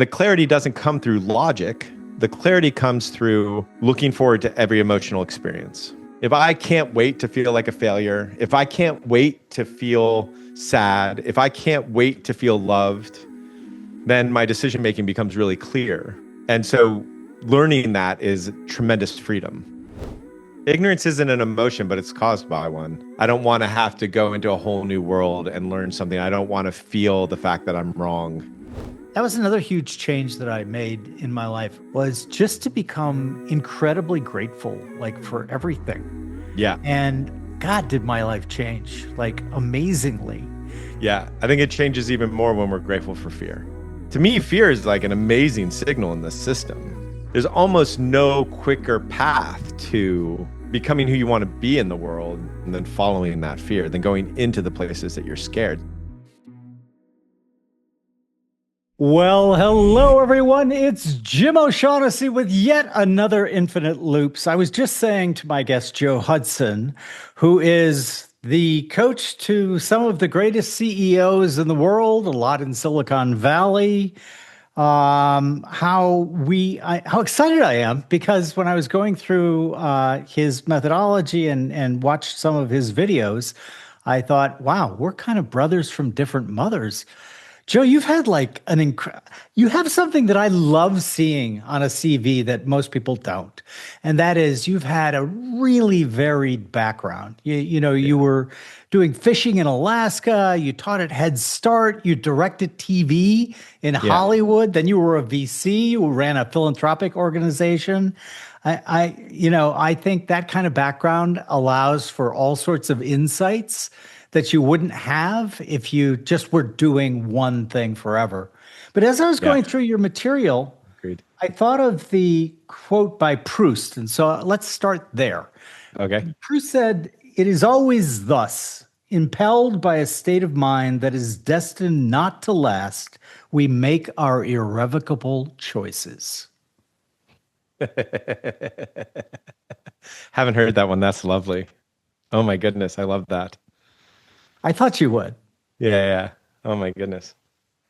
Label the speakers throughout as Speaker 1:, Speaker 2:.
Speaker 1: the clarity doesn't come through logic. The clarity comes through looking forward to every emotional experience. If I can't wait to feel like a failure, if I can't wait to feel sad, if I can't wait to feel loved, then my decision-making becomes really clear. And so learning that is tremendous freedom. Ignorance isn't an emotion, but it's caused by one. I don't want to have to go into a whole new world and learn something. I don't want to feel the fact that I'm wrong.
Speaker 2: That was another huge change that I made in my life, was just to become incredibly grateful, like, for everything.
Speaker 1: Yeah.
Speaker 2: And God, did my life change, like, amazingly.
Speaker 1: Yeah. I think it changes even more when we're grateful for fear. To me, fear is like an amazing signal in the system. There's almost no quicker path to becoming who you want to be in the world and then following that fear than going into the places that you're scared.
Speaker 2: Well, hello, everyone. It's Jim O'Shaughnessy with yet another Infinite Loops. I was just saying to my guest, Joe Hudson, who is the coach to some of the greatest CEOs in the world, a lot in Silicon Valley, how excited I am, because when I was going through his methodology and watched some of his videos, I thought, wow, we're kind of brothers from different mothers. Joe, you've had like you have something that I love seeing on a CV that most people don't. And that is, you've had a really varied background. You were doing fishing in Alaska, you taught at Head Start, you directed TV in Hollywood, then you were a VC, you ran a philanthropic organization. I think that kind of background allows for all sorts of insights that you wouldn't have if you just were doing one thing forever. But as I was going through your material,
Speaker 1: Agreed.
Speaker 2: I thought of the quote by Proust. And so let's start there.
Speaker 1: Okay.
Speaker 2: Proust said, "It is always thus, impelled by a state of mind that is destined not to last, we make our irrevocable choices."
Speaker 1: Haven't heard that one. That's lovely. Oh my goodness. I love that.
Speaker 2: I thought you would.
Speaker 1: Yeah. Oh my goodness.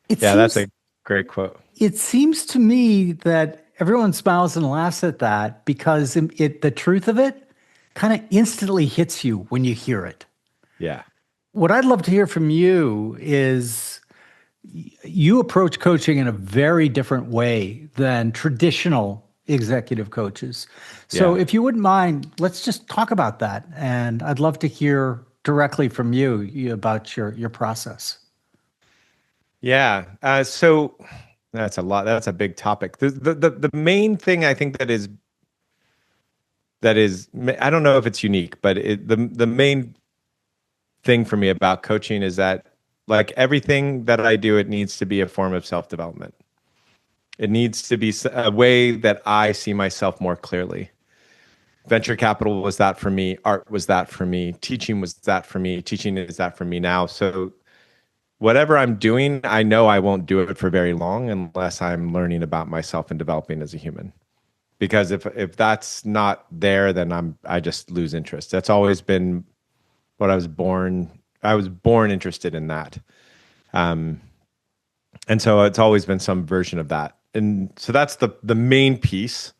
Speaker 1: That's a great quote.
Speaker 2: It seems to me that everyone smiles and laughs at that because the truth of it kind of instantly hits you when you hear it.
Speaker 1: Yeah.
Speaker 2: What I'd love to hear from you is you approach coaching in a very different way than traditional executive coaches. So if you wouldn't mind, let's just talk about that. And I'd love to hear directly from you about your process.
Speaker 1: Yeah. So that's a lot. That's a big topic. The main thing I think that is, I don't know if it's unique, but the main thing for me about coaching is that, like everything that I do, it needs to be a form of self-development. It needs to be a way that I see myself more clearly. Venture capital was that for me. Art was that for me. Teaching was that for me. Teaching is that for me now. So whatever I'm doing, I know I won't do it for very long unless I'm learning about myself and developing as a human. Because if that's not there, then I just lose interest. That's always been what I was born interested in that. And so it's always been some version of that. And so that's the main piece.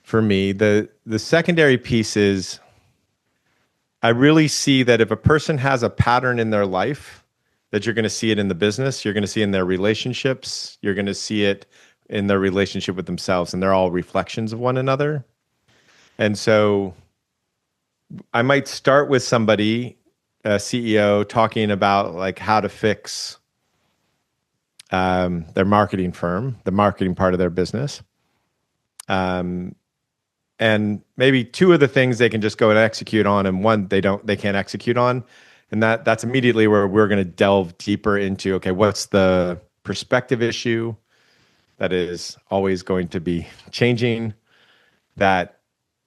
Speaker 1: For me, the secondary piece is, I really see that if a person has a pattern in their life, that you're going to see it in the business, you're going to see it in their relationships, you're going to see it in their relationship with themselves, and they're all reflections of one another. And so I might start with somebody, a CEO, talking about like how to fix their marketing firm, the marketing part of their business. And maybe two of the things they can just go and execute on, and one they can't execute on. And that's immediately where we're going to delve deeper into, okay, what's the perspective issue that is always going to be changing, that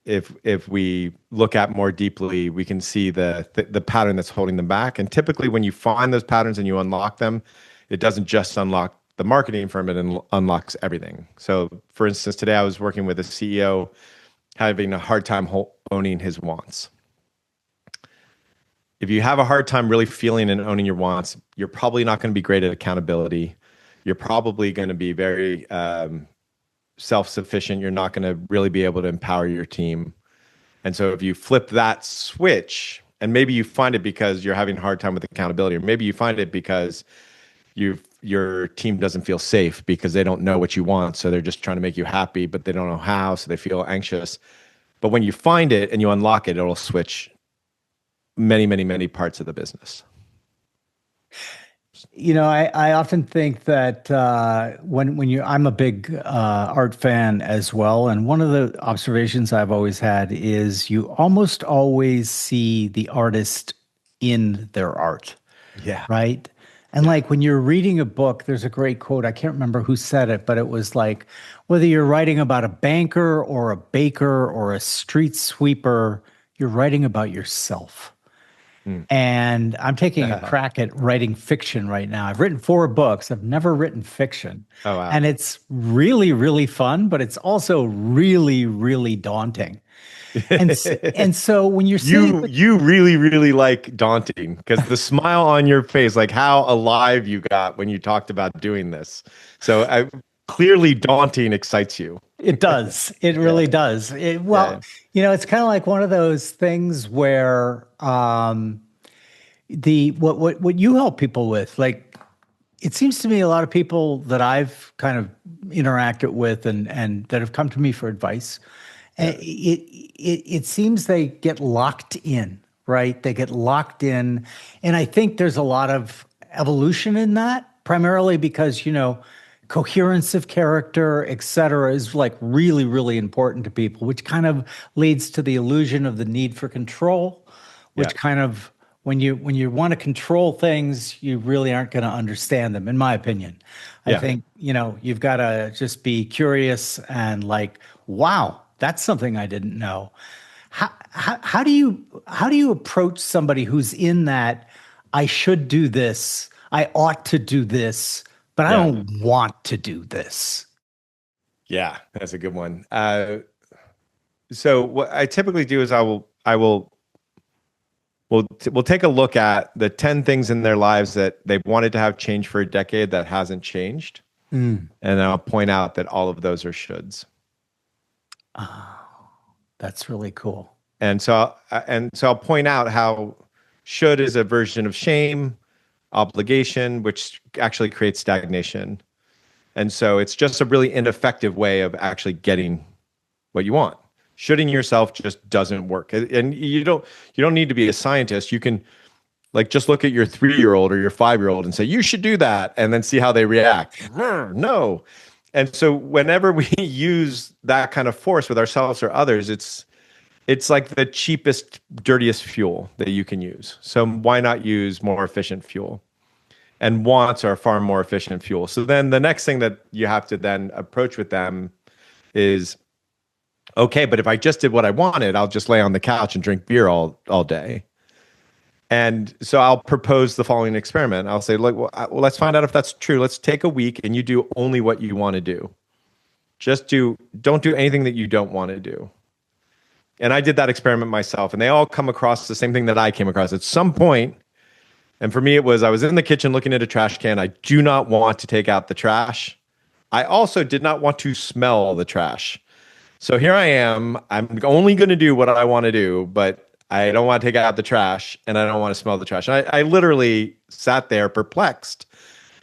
Speaker 1: if we look at more deeply, we can see the pattern that's holding them back. And typically when you find those patterns and you unlock them, it doesn't just unlock the marketing firm, it unlocks everything. So for instance, today I was working with a CEO having a hard time owning his wants. If you have a hard time really feeling and owning your wants, you're probably not going to be great at accountability. You're probably going to be very self-sufficient. You're not going to really be able to empower your team. And so if you flip that switch, and maybe you find it because you're having a hard time with accountability, or maybe you find it because your team doesn't feel safe because they don't know what you want. So they're just trying to make you happy, but they don't know how. So they feel anxious. But when you find it and you unlock it, it'll switch many, many, many parts of the business.
Speaker 2: I often think that I'm a big art fan as well, and one of the observations I've always had is you almost always see the artist in their art,
Speaker 1: Yeah.
Speaker 2: right? And like when you're reading a book, there's a great quote. I can't remember who said it, but it was like, whether you're writing about a banker or a baker or a street sweeper, you're writing about yourself. And I'm taking a crack at writing fiction right now. I've written 4 books. I've never written fiction.
Speaker 1: Oh, wow.
Speaker 2: And it's really, really fun, but it's also really, really daunting. And so when you're saying
Speaker 1: you really, really like daunting, because the smile on your face, like how alive you got when you talked about doing this. So clearly daunting excites you.
Speaker 2: It does. It really does. It's kind of like one of those things where what you help people with, like, it seems to me a lot of people that I've kind of interacted with and that have come to me for advice, it seems they get locked in, right? They get locked in, and I think there's a lot of evolution in that, primarily because coherence of character, et cetera, is like really, really important to people, which kind of leads to the illusion of the need for control, which kind of, when you want to control things, you really aren't going to understand them, in my opinion. I think, you've got to just be curious and like, wow, that's something I didn't know. How do you approach somebody who's in that, I should do this, I ought to do this, but I don't want to do this?
Speaker 1: Yeah, that's a good one. So what I typically do is we'll take a look at the 10 things in their lives that they've wanted to have change for a decade that hasn't changed. And I'll point out that all of those are shoulds.
Speaker 2: Oh, that's really cool.
Speaker 1: And so I'll point out how should is a version of shame, obligation, which actually creates stagnation. And so it's just a really ineffective way of actually getting what you want. Shoulding yourself just doesn't work. And you don't need to be a scientist. You can just look at your 3-year-old or your 5-year-old and say, you should do that, and then see how they react. No. And so whenever we use that kind of force with ourselves or others, it's like the cheapest, dirtiest fuel that you can use. So why not use more efficient fuel? And wants are far more efficient fuel. So then the next thing that you have to then approach with them is, okay, but if I just did what I wanted, I'll just lay on the couch and drink beer all day. And so I'll propose the following experiment. I'll say, look, well, let's find out if that's true. Let's take a week and you do only what you want to do. Don't do anything that you don't want to do. And I did that experiment myself, and they all come across the same thing that I came across at some point. And for me, it was, I was in the kitchen looking at a trash can. I do not want to take out the trash. I also did not want to smell the trash. So here I am. I'm only going to do what I want to do, but I don't want to take out the trash, and I don't want to smell the trash. And I literally sat there perplexed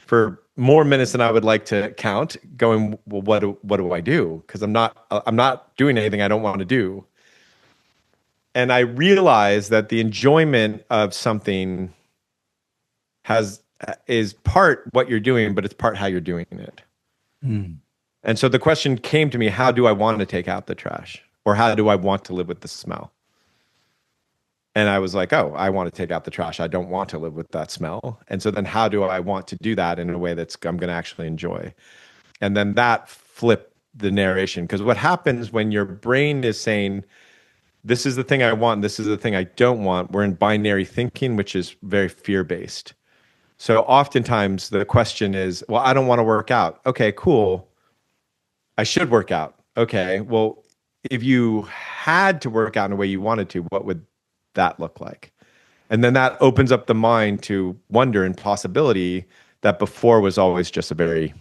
Speaker 1: for more minutes than I would like to count, going, well, what do I do? Because I'm not doing anything I don't want to do. And I realized that the enjoyment of something is part what you're doing, but it's part how you're doing it. And so the question came to me, how do I want to take out the trash? Or how do I want to live with the smell? And I was like, oh, I want to take out the trash. I don't want to live with that smell. And so then how do I want to do that in a way I'm going to actually enjoy? And then that flipped the narration. Because what happens when your brain is saying, this is the thing I want, this is the thing I don't want, we're in binary thinking, which is very fear-based. So oftentimes the question is, well, I don't want to work out. Okay, cool. I should work out. Okay, well, if you had to work out in a way you wanted to, what would that look like? And then that opens up the mind to wonder and possibility that before was always just a very,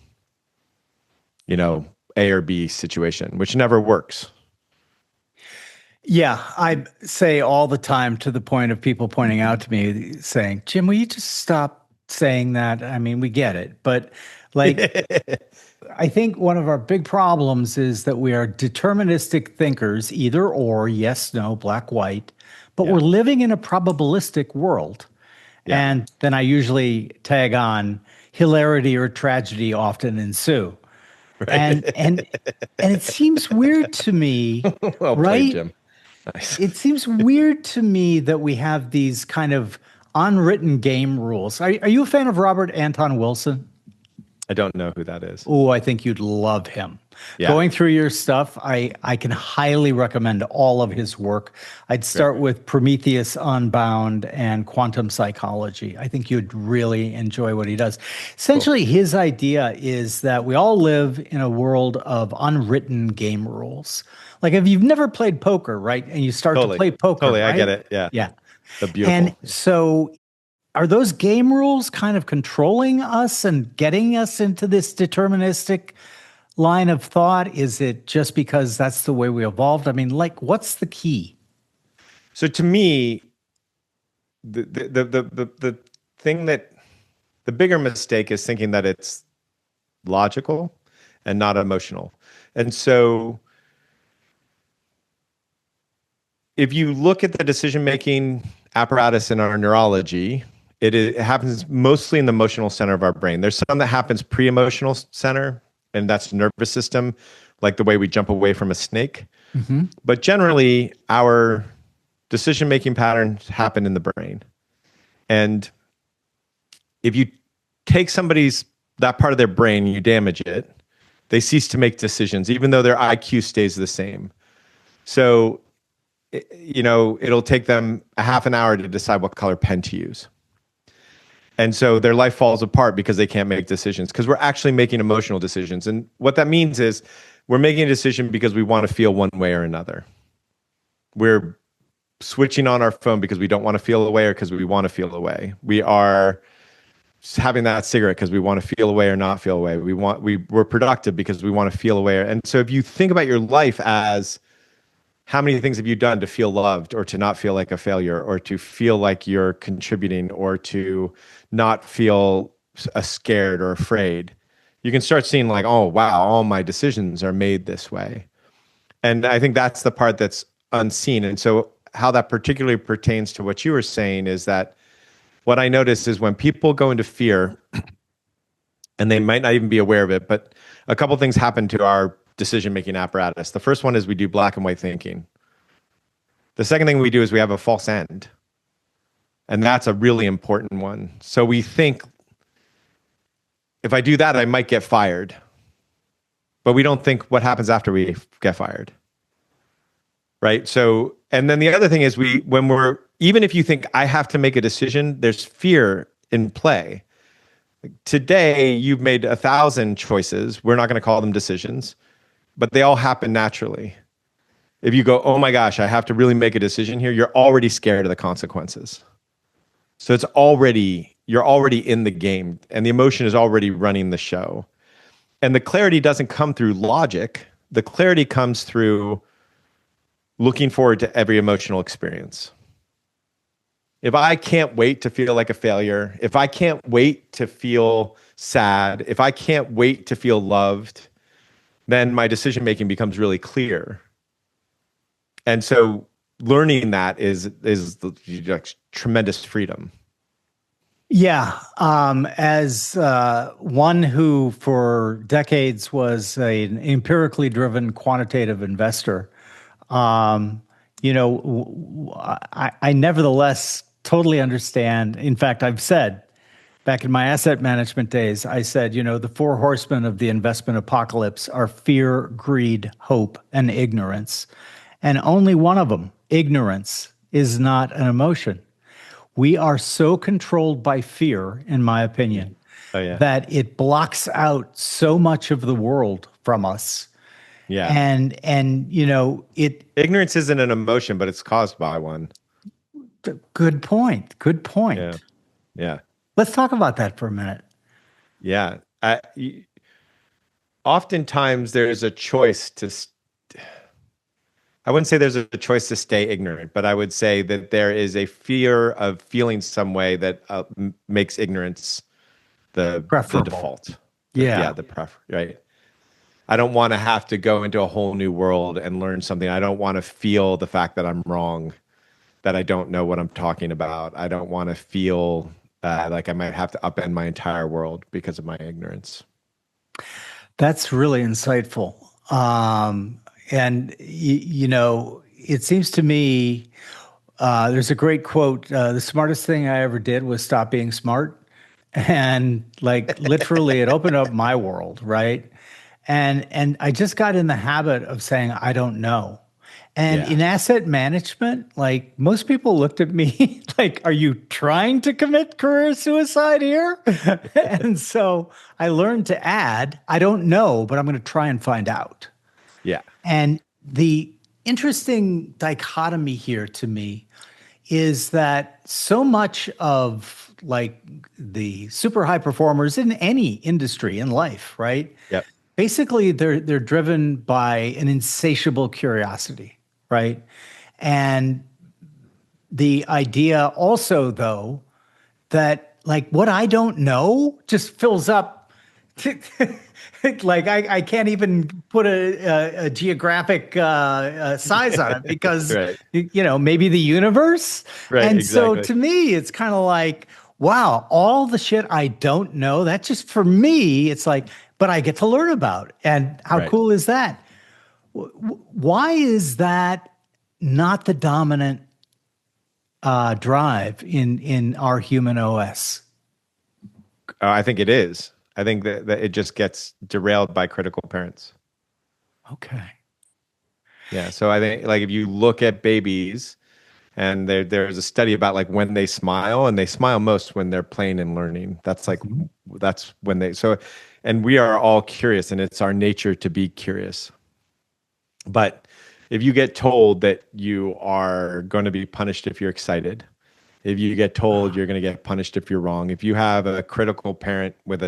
Speaker 1: you know, A or B situation, which never works.
Speaker 2: Yeah, I say all the time, to the point of people pointing out to me saying, Jim, will you just stop saying that? I mean, we get it. But like, I think one of our big problems is that we are deterministic thinkers, either or, yes, no, black, white, but
Speaker 1: Yeah.
Speaker 2: we're living in a probabilistic world.
Speaker 1: Yeah.
Speaker 2: And then I usually tag on hilarity or tragedy often ensue. And
Speaker 1: Right.
Speaker 2: and it seems weird to me,
Speaker 1: Well played,
Speaker 2: right?
Speaker 1: Jim. Nice.
Speaker 2: It seems weird to me that we have these kind of unwritten game rules. Are you a fan of Robert Anton Wilson?
Speaker 1: I don't know who that is.
Speaker 2: Oh, I think you'd love him.
Speaker 1: Yeah.
Speaker 2: Going through your stuff, I can highly recommend all of his work. I'd start with Prometheus Unbound and Quantum Psychology. I think you'd really enjoy what he does. Essentially, his idea is that we all live in a world of unwritten game rules. Like if you've never played poker, right? And you start to play poker,
Speaker 1: Totally,
Speaker 2: right?
Speaker 1: I get it. Yeah.
Speaker 2: Yeah.
Speaker 1: The beautiful.
Speaker 2: And so are those game rules kind of controlling us and getting us into this deterministic line of thought? Is it just because that's the way we evolved? I mean, like, what's the key?
Speaker 1: So to me, the thing that the bigger mistake is thinking that it's logical and not emotional. And so if you look at the decision-making apparatus in our neurology, it happens mostly in the emotional center of our brain. There's some that happens pre-emotional center, and that's the nervous system, like the way we jump away from a snake.
Speaker 2: Mm-hmm.
Speaker 1: But generally, our decision-making patterns happen in the brain. And if you take that part of their brain, you damage it, they cease to make decisions, even though their IQ stays the same. So, you know, it'll take them a half an hour to decide what color pen to use. And so their life falls apart because they can't make decisions, because we're actually making emotional decisions. And what that means is we're making a decision because we want to feel one way or another. We're switching on our phone because we don't want to feel away or because we want to feel away. We are having that cigarette because we want to feel away or not feel away. We're productive because we want to feel away. And so if you think about your life as how many things have you done to feel loved or to not feel like a failure or to feel like you're contributing or to not feel scared or afraid, you can start seeing like, oh, wow, all my decisions are made this way. And I think that's the part that's unseen. And so how that particularly pertains to what you were saying is that what I notice is when people go into fear, and they might not even be aware of it, but a couple of things happen to our decision-making apparatus. The first one is we do black and white thinking. The second thing we do is we have a false end. And that's a really important one. So we think, if I do that, I might get fired. But we don't think what happens after we get fired. Right? So, and then the other thing is even if you think I have to make a decision, there's fear in play. Today, you've made 1,000 choices. We're not going to call them decisions, but they all happen naturally. If you go, oh my gosh, I have to really make a decision here, you're already scared of the consequences. So you're already in the game, and the emotion is already running the show. And the clarity doesn't come through logic. The clarity comes through looking forward to every emotional experience. If I can't wait to feel like a failure, if I can't wait to feel sad, if I can't wait to feel loved, then my decision making becomes really clear. And so learning that is tremendous freedom.
Speaker 2: Yeah. As one who for decades was an empirically driven quantitative investor, you know, I nevertheless totally understand. In fact, I've said back in my asset management days, I said, you know, the four horsemen of the investment apocalypse are fear, greed, hope, and ignorance. And only one of them, ignorance, is not an emotion. We are so controlled by fear, in my opinion, that it blocks out so much of the world from us.
Speaker 1: Yeah.
Speaker 2: And you know,
Speaker 1: ignorance isn't an emotion, but it's caused by one.
Speaker 2: Good point. Good point.
Speaker 1: Yeah.
Speaker 2: Let's talk about that for a minute.
Speaker 1: Yeah. Oftentimes there's a choice I wouldn't say there's a choice to stay ignorant, but I would say that there is a fear of feeling some way that makes ignorance the
Speaker 2: Preferable.
Speaker 1: default.
Speaker 2: Yeah.
Speaker 1: Right. I don't want to have to go into a whole new world and learn something. I don't want to feel the fact that I'm wrong, that I don't know what I'm talking about. I don't want to feel like I might have to upend my entire world because of my ignorance.
Speaker 2: That's really insightful. And it seems to me there's a great quote. The smartest thing I ever did was stop being smart. And like literally it opened up my world, right? And I just got in the habit of saying, I don't know. And
Speaker 1: Yeah.
Speaker 2: in asset management, like most people looked at me like, are you trying to commit career suicide here? And so I learned to add, I don't know, but I'm going to try and find out.
Speaker 1: Yeah.
Speaker 2: And the interesting dichotomy here to me is that so much of like the super high performers in any industry in life, right?
Speaker 1: Yep.
Speaker 2: Basically they're driven by an insatiable curiosity, right? And the idea also though that like what I don't know just fills up like I can't even put a geographic size on it because
Speaker 1: Right.
Speaker 2: maybe the universe.
Speaker 1: Right.
Speaker 2: And so
Speaker 1: Exactly.
Speaker 2: to me it's kind of like wow, all the shit I don't know, that's just for me it's like but I get to learn about. And how
Speaker 1: Right.
Speaker 2: cool is that? Why is that not the dominant drive in our human OS?
Speaker 1: I think it is. I think that it just gets derailed by critical parents.
Speaker 2: Okay.
Speaker 1: Yeah. So I think like if you look at babies and there's a study about like when they smile and they smile most when they're playing and learning.
Speaker 2: Mhm.
Speaker 1: That's when and we are all curious and it's our nature to be curious. But if you get told that you are going to be punished if you're excited, if you get told you're going to get punished if you're wrong, if you have a critical parent with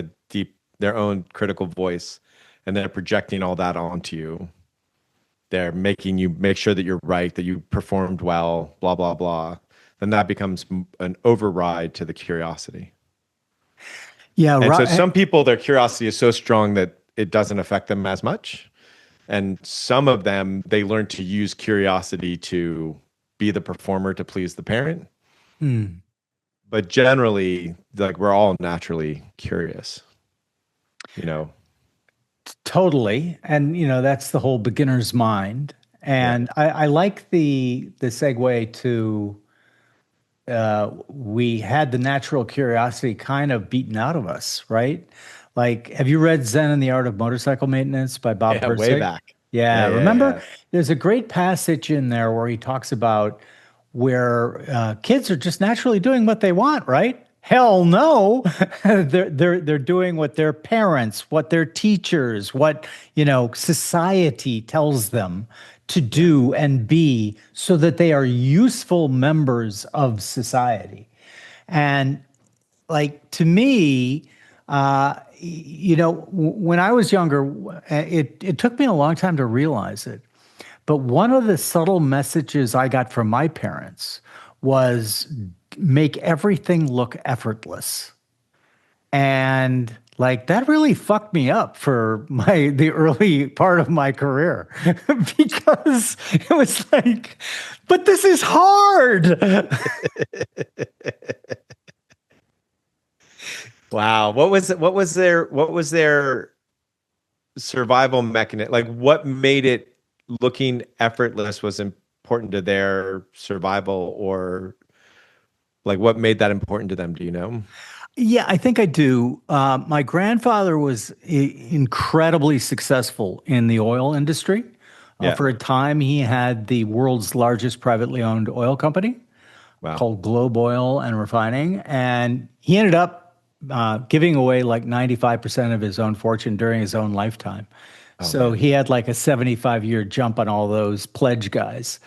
Speaker 1: their own critical voice and they're projecting all that onto you, they're making you make sure that you're right, that you performed well, blah, blah, blah, then that becomes an override to the curiosity.
Speaker 2: Yeah,
Speaker 1: And so
Speaker 2: right.
Speaker 1: some people, their curiosity is so strong that it doesn't affect them as much. And some of them, they learn to use curiosity to be the performer to please the parent.
Speaker 2: Hmm.
Speaker 1: But generally, like we're all naturally curious, you know?
Speaker 2: Totally. And that's the whole beginner's mind.
Speaker 1: Yeah.
Speaker 2: And I like the segue to we had the natural curiosity kind of beaten out of us, right? Like, have you read Zen and the Art of Motorcycle Maintenance by Bob
Speaker 1: Yeah, way
Speaker 2: Pirsig?
Speaker 1: back.
Speaker 2: Yeah,
Speaker 1: Yeah, yeah,
Speaker 2: remember?
Speaker 1: yeah.
Speaker 2: There's a great passage in there where he talks about where kids are just naturally doing what they want, right? Hell no. They're doing what their parents, what their teachers, what, society tells them to
Speaker 1: Yeah.
Speaker 2: do and be so that they are useful members of society. And like to me, when I was younger, it took me a long time to realize it. But one of the subtle messages I got from my parents was make everything look effortless. And like that really fucked me up for the early part of my career because it was like, but this is hard.
Speaker 1: Wow. What was their survival mechanism? Like what made it looking effortless was important to their survival or like what made that important to them? Do you know?
Speaker 2: Yeah, I think I do. My grandfather was incredibly successful in the oil industry.
Speaker 1: Yeah.
Speaker 2: For a time, he had the world's largest privately owned oil company
Speaker 1: Wow.
Speaker 2: called Globe Oil and Refining. And he ended up giving away like 95% of his own fortune during his own lifetime.
Speaker 1: Oh
Speaker 2: So
Speaker 1: man.
Speaker 2: he had like a 75-year jump on all those pledge guys.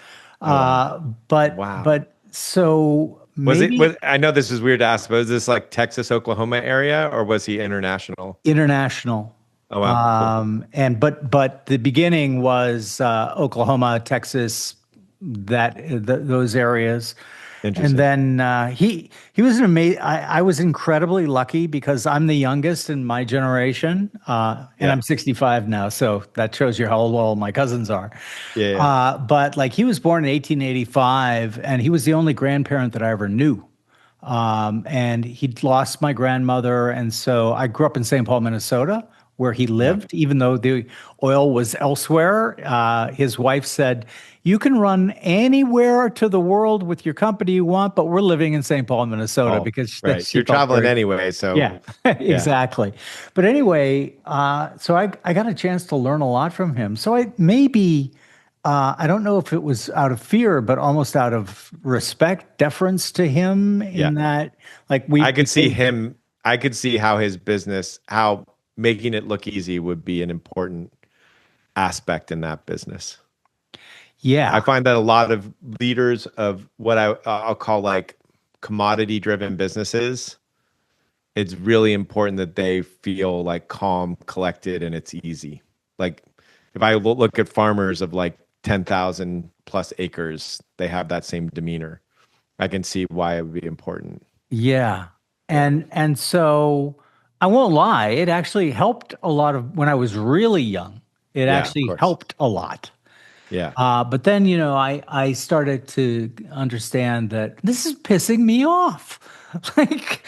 Speaker 1: Oh wow.
Speaker 2: Uh, but
Speaker 1: Wow.
Speaker 2: but so maybe
Speaker 1: I know this is weird to ask, but was this like Texas, Oklahoma area, or was he international?
Speaker 2: international.
Speaker 1: Oh wow, cool,
Speaker 2: And but the beginning was Oklahoma, Texas, those areas. And
Speaker 1: interesting.
Speaker 2: then he was an amazing. I was incredibly lucky because I'm the youngest in my generation, and
Speaker 1: Yeah,
Speaker 2: I'm 65 now, so that shows you how old all my cousins are.
Speaker 1: yeah, yeah.
Speaker 2: But like he was born in 1885, and he was the only grandparent that I ever knew. And he'd lost my grandmother, and so I grew up in St. Paul, Minnesota, where he
Speaker 1: Yeah.
Speaker 2: lived, even though the oil was elsewhere. His wife said, "You can run anywhere to the world with your company you want, but we're living in St. Paul, Minnesota,"
Speaker 1: Oh,
Speaker 2: because
Speaker 1: right.
Speaker 2: she
Speaker 1: You're
Speaker 2: felt
Speaker 1: traveling
Speaker 2: very,
Speaker 1: anyway, so
Speaker 2: yeah,
Speaker 1: yeah,
Speaker 2: exactly. But anyway, so I got a chance to learn a lot from him. So I don't know if it was out of fear, but almost out of respect, deference to him
Speaker 1: yeah.
Speaker 2: in that, like
Speaker 1: I
Speaker 2: we
Speaker 1: could see
Speaker 2: came,
Speaker 1: him. I could see how his business, how making it look easy would be an important aspect in that business. I
Speaker 2: yeah,
Speaker 1: find that a lot of leaders of what I'll call like commodity driven businesses, it's really important that they feel like calm, collected, and it's easy. Like if I look at farmers of like 10,000 plus acres, they have that same demeanor. I can see why it would be important.
Speaker 2: yeah.
Speaker 1: Yeah.
Speaker 2: And so I won't lie, it actually helped a lot of when I was really young. It
Speaker 1: Yeah, of
Speaker 2: actually
Speaker 1: course.
Speaker 2: helped a lot.
Speaker 1: Yeah.
Speaker 2: But then, I started to understand that this is pissing me off. Like,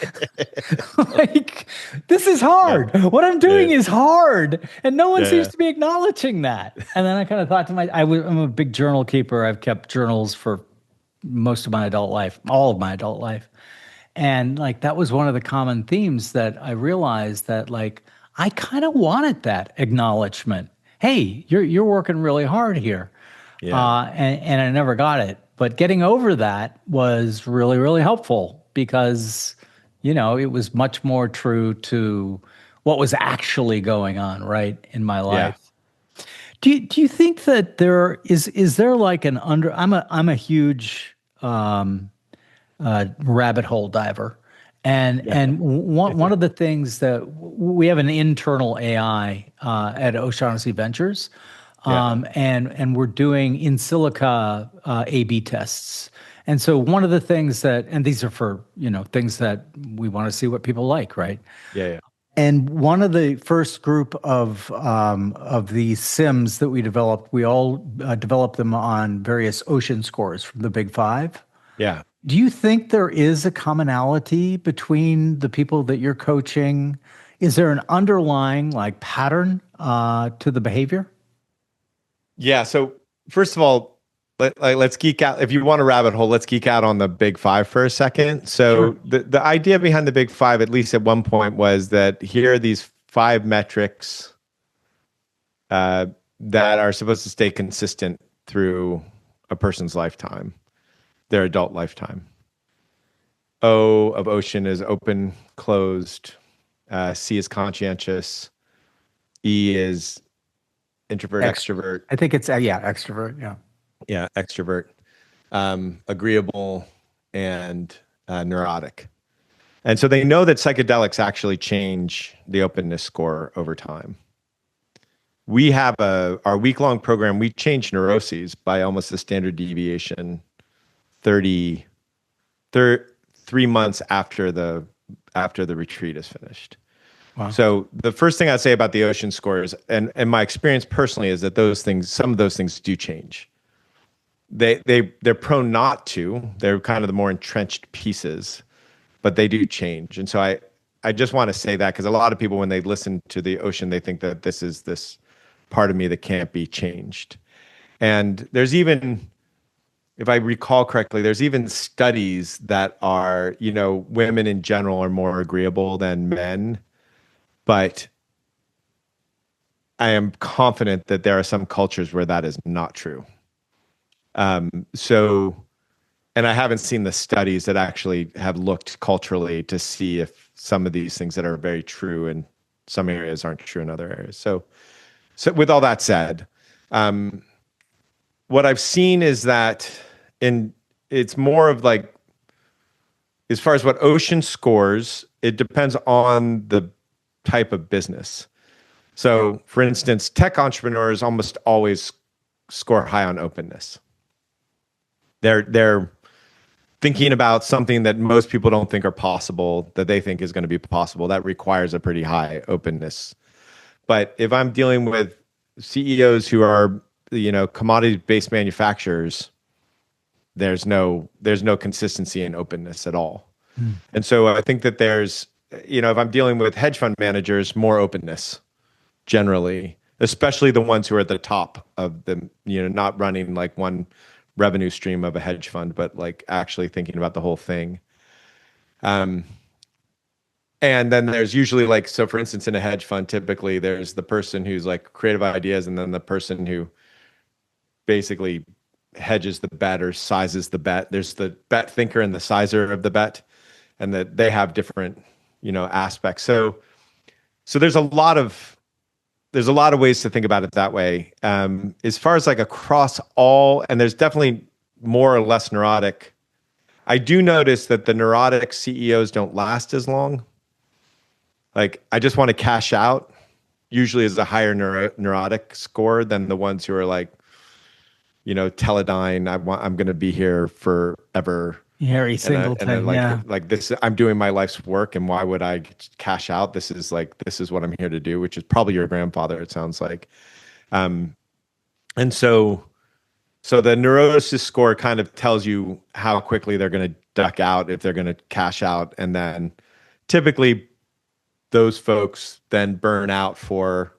Speaker 2: like this is
Speaker 1: Yeah.
Speaker 2: hard. What I'm
Speaker 1: Yeah.
Speaker 2: doing is hard, and no one
Speaker 1: Yeah.
Speaker 2: seems
Speaker 1: Yeah.
Speaker 2: to be acknowledging that. And then I kind of thought to I'm a big journal keeper. I've kept journals for most of my adult life, all of my adult life. And like that was one of the common themes that I realized that like I kind of wanted that acknowledgement. Hey, you're working really hard here.
Speaker 1: Yeah.
Speaker 2: And I never got it. But getting over that was really, really helpful because, it was much more true to what was actually going on, right, in my
Speaker 1: Yeah.
Speaker 2: life. Do you think that is there like an under I'm a huge rabbit hole diver. And
Speaker 1: Yeah.
Speaker 2: and one of the things that we have an internal AI at O'Shaughnessy Ventures,
Speaker 1: Yeah.
Speaker 2: and we're doing in silica A/B tests. And so one of the things and these are for things that we want to see what people like, right?
Speaker 1: Yeah. Yeah.
Speaker 2: And one of the first group of these sims that we developed, we all developed them on various ocean scores from the Big Five.
Speaker 1: Yeah.
Speaker 2: Do you think there is a commonality between the people that you're coaching? Is there an underlying like pattern to the behavior?
Speaker 1: Yeah. So first of all, let's geek out. If you want a rabbit hole, let's geek out on the big five for a second.
Speaker 2: Sure.
Speaker 1: So the idea behind the big five, at least at one point, was that here are these five metrics that are supposed to stay consistent through a person's lifetime, their adult lifetime. O of ocean is open, closed. C is conscientious. E is introvert,
Speaker 2: Ex-
Speaker 1: extrovert.
Speaker 2: I think it's yeah, extrovert. Yeah.
Speaker 1: Yeah, extrovert. Agreeable, and neurotic. And so they know that psychedelics actually change the openness score over time. We have our week-long program, we change neuroses by almost a standard deviation 3 months after the retreat is finished.
Speaker 2: Wow.
Speaker 1: So the first thing I'd say about the ocean scores, and my experience personally, is that some of those things do change. They're prone not to. They're kind of the more entrenched pieces, but they do change. And so I just want to say that because a lot of people, when they listen to the ocean, they think that this is this part of me that can't be changed. And there's even, if I recall correctly, there's even studies that are, women in general are more agreeable than men, but I am confident that there are some cultures where that is not true. So, and I haven't seen the studies that actually have looked culturally to see if some of these things that are very true in some areas aren't true in other areas. So with all that said, what I've seen is that it's more of like as far as what Ocean scores, it depends on the type of business. So, for instance, tech entrepreneurs almost always score high on openness. They're thinking about something that most people don't think are possible, that they think is going to be possible. That requires a pretty high openness. But if I'm dealing with CEOs who are, commodity-based manufacturers, there's no consistency in openness at all. And so I think that there's, if I'm dealing with hedge fund managers, more openness generally, especially the ones who are at the top of the, not running like one revenue stream of a hedge fund, but like actually thinking about the whole thing. And then there's usually like, so for instance, in a hedge fund, typically there's the person who's like creative ideas, and then the person who basically hedges the bet or sizes the bet. There's the bet thinker and the sizer of the bet, and that they have different, aspects. So there's a lot of ways to think about it that way. As far as like across all, and there's definitely more or less neurotic. I do notice that the neurotic CEOs don't last as long. Like, I just want to cash out usually is a higher neurotic score than the ones who are like, Teledyne, I'm going to be here forever.
Speaker 2: Harry Singleton,
Speaker 1: and then like this, I'm doing my life's work, and why would I cash out? This is what I'm here to do, which is probably your grandfather, it sounds like. And so the neurosis score kind of tells you how quickly they're going to duck out if they're going to cash out. And then typically those folks then burn out for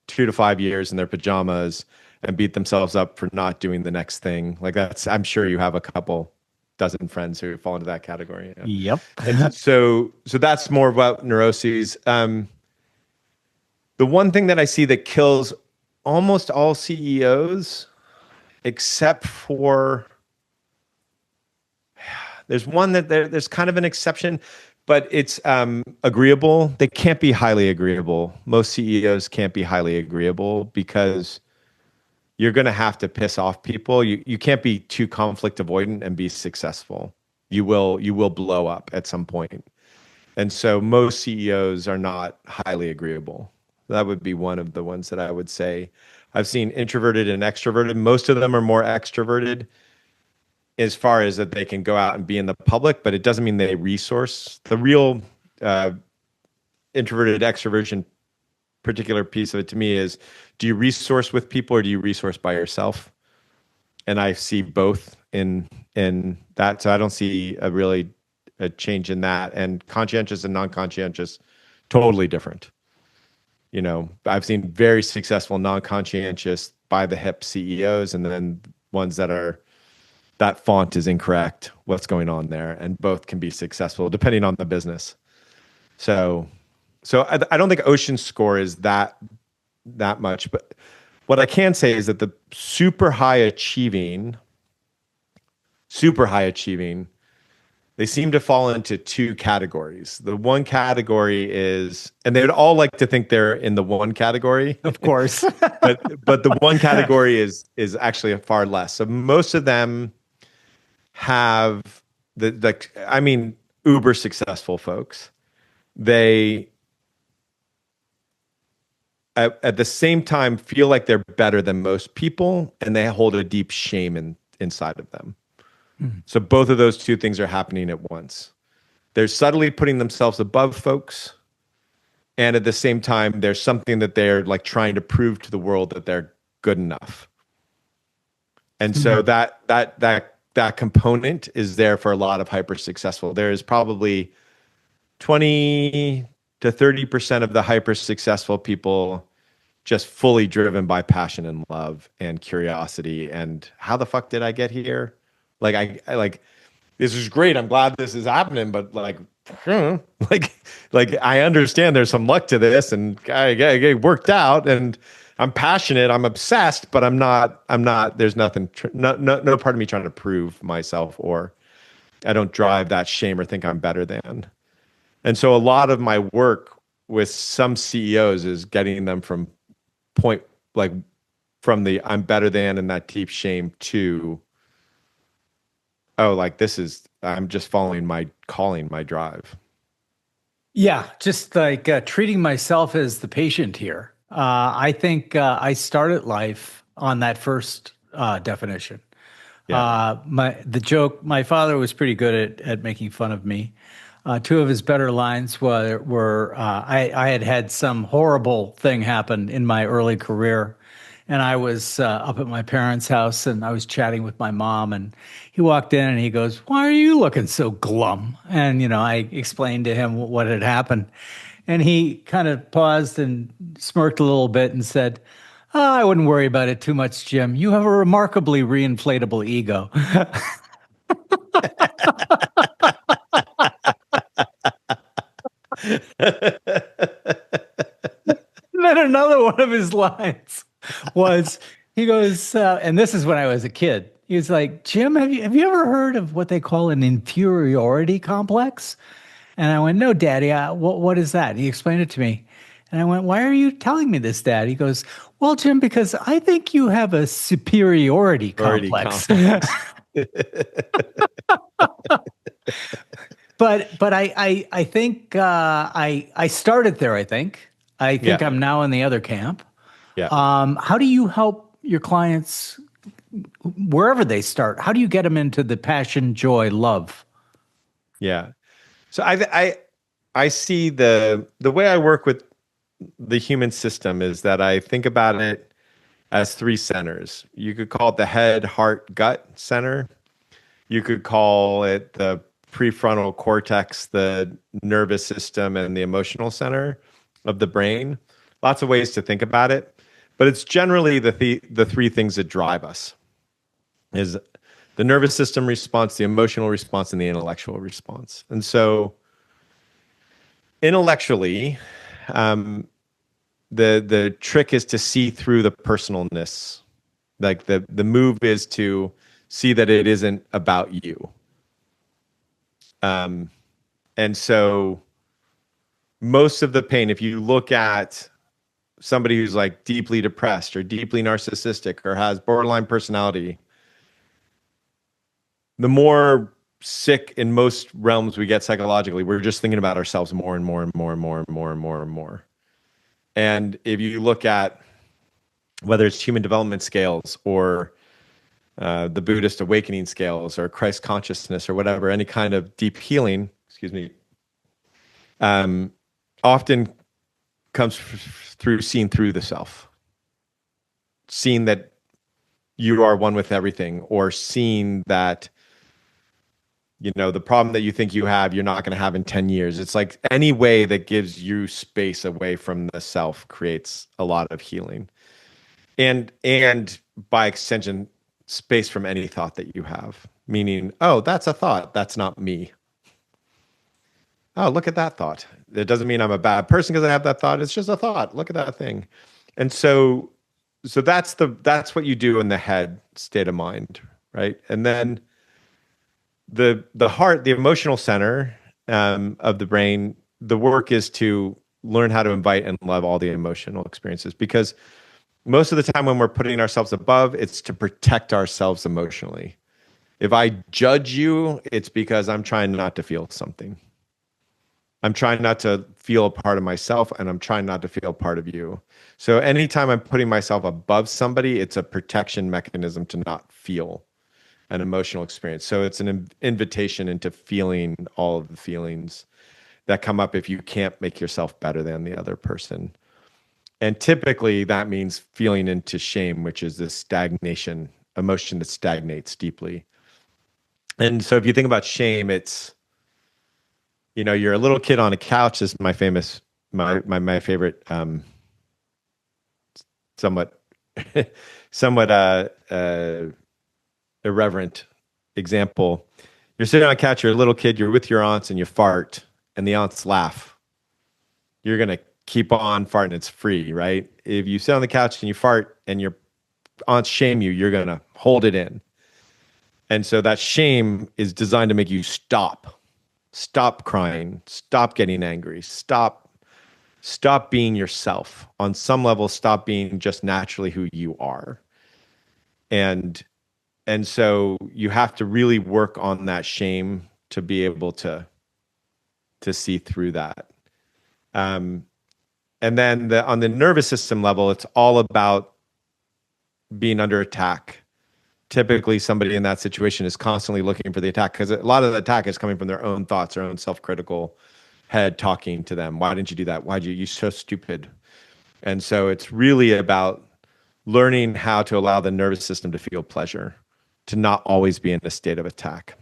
Speaker 1: 2 to 5 years in their pajamas and beat themselves up for not doing the next thing. Like I'm sure you have a couple dozen friends who fall into that category.
Speaker 2: Yep.
Speaker 1: And so that's more about neuroses. The one thing that I see that kills almost all CEOs, except for, there's one that there's kind of an exception, but it's agreeable. They can't be highly agreeable. Most CEOs can't be highly agreeable because you're going to have to piss off people. You can't be too conflict avoidant and be successful. You will blow up at some point. And so most CEOs are not highly agreeable. That would be one of the ones that I would say. I've seen introverted and extroverted. Most of them are more extroverted as far as that they can go out and be in the public, but it doesn't mean they resource. The real introverted extroversion particular piece of it to me is, do you resource with people or do you resource by yourself? And I see both in that. So I don't see a change in that. And conscientious and non-conscientious, totally different. I've seen very successful non-conscientious by the hip CEOs, and then ones that font is incorrect. What's going on there? And both can be successful depending on the business. So I don't think Ocean's score is that much, but what I can say is that the super high achieving, they seem to fall into two categories. The one category is, and they would all like to think they're in the one category,
Speaker 2: of course,
Speaker 1: but the one category is actually a far less. So most of them have uber successful folks. They at the same time feel like they're better than most people, and they hold a deep shame inside of them. So both of those two things are happening at once. They're subtly putting themselves above folks, and at the same time, there's something that they're like trying to prove to the world that they're good enough. And so that component is there for a lot of hyper successful. There is probably 20 to 30% of the hyper successful people just fully driven by passion and love and curiosity and how the fuck did I get here? Like I like, this is great. I'm glad this is happening, but like I understand there's some luck to this, and I get worked out, and I'm passionate, I'm obsessed, but I'm not, there's nothing, no part of me trying to prove myself, or I don't drive that shame or think I'm better than. And so a lot of my work with some CEOs is getting them from the I'm better than and that deep shame to Oh, like this is, I'm just following my calling, my drive.
Speaker 2: Yeah, just like treating myself as the patient here. I think I started life on that first definition.
Speaker 1: Yeah.
Speaker 2: The joke. My father was pretty good at making fun of me. Two of his better lines were I had had some horrible thing happen in my early career, and I was up at my parents' house, and I was chatting with my mom, and he walked in and he goes, "Why are you looking so glum?" And I explained to him what had happened, and he kind of paused and smirked a little bit and said, "I wouldn't worry about it too much, Jim. You have a remarkably reinflatable ego." And then another one of his lines was, he goes, and this is when I was a kid. He was like, "Jim, have you ever heard of what they call an inferiority complex?" And I went, "No, Daddy. What is that?" He explained it to me. And I went, "Why are you telling me this, Dad?" He goes, "Well, Jim, because I think you have a superiority
Speaker 1: Already
Speaker 2: complex."
Speaker 1: complex.
Speaker 2: But I think I started there. I think
Speaker 1: Yeah.
Speaker 2: I'm now in the other camp.
Speaker 1: Yeah.
Speaker 2: How do you help your clients wherever they start? How do you get them into the passion, joy, love?
Speaker 1: Yeah. So I see the way I work with the human system is that I think about it as three centers. You could call it the head, heart, gut center. You could call it the prefrontal cortex, the nervous system, and the emotional center of the brain. Lots of ways to think about it, but it's generally the three things that drive us is the nervous system response, the emotional response, and the intellectual response. And so intellectually, um, the trick is to see through the personalness. Like the move is to see that it isn't about you. Um, and so most of the pain, if you look at somebody who's like deeply depressed or deeply narcissistic or has borderline personality, the more sick in most realms we get psychologically, we're just thinking about ourselves more and more and more and more and more and more and more. And if you look at whether it's human development scales or the Buddhist awakening scales or Christ consciousness or whatever, any kind of deep healing, excuse me, um, often comes through seeing through the self, seeing that you are one with everything, or seeing that the problem that you think you have, you're not going to have in 10 years. It's like any way that gives you space away from the self creates a lot of healing. And by extension, space from any thought that you have, meaning, oh, that's a thought, that's not me. Oh, look at that thought. It doesn't mean I'm a bad person because I have that thought. It's just a thought. Look at that thing. And so that's what you do in the head state of mind, right? And then the heart, the emotional center of the brain, the work is to learn how to invite and love all the emotional experiences, because most of the time when we're putting ourselves above, it's to protect ourselves emotionally. If I judge you, it's because I'm trying not to feel something. I'm trying not to feel a part of myself, and I'm trying not to feel part of you. So anytime I'm putting myself above somebody, it's a protection mechanism to not feel an emotional experience. So it's an invitation into feeling all of the feelings that come up if you can't make yourself better than the other person. And typically that means feeling into shame, which is this stagnation, emotion that stagnates deeply. And so if you think about shame, it's, you're a little kid on a couch. This is my favorite, somewhat, somewhat, irreverent example. You're sitting on a couch, you're a little kid, you're with your aunts and you fart and the aunts laugh. You're going to keep on farting. It's free, right? If you sit on the couch and you fart and your aunts shame you, you're going to hold it in. And so that shame is designed to make you stop crying, stop getting angry, stop being yourself. On some level, stop being just naturally who you are. And And so you have to really work on that shame to be able to see through that. And then on the nervous system level, it's all about being under attack. Typically, somebody in that situation is constantly looking for the attack because a lot of the attack is coming from their own thoughts, their own self-critical head talking to them. Why didn't you do that? Why'd you're so stupid? And so it's really about learning how to allow the nervous system to feel pleasure, to not always be in a state of attack.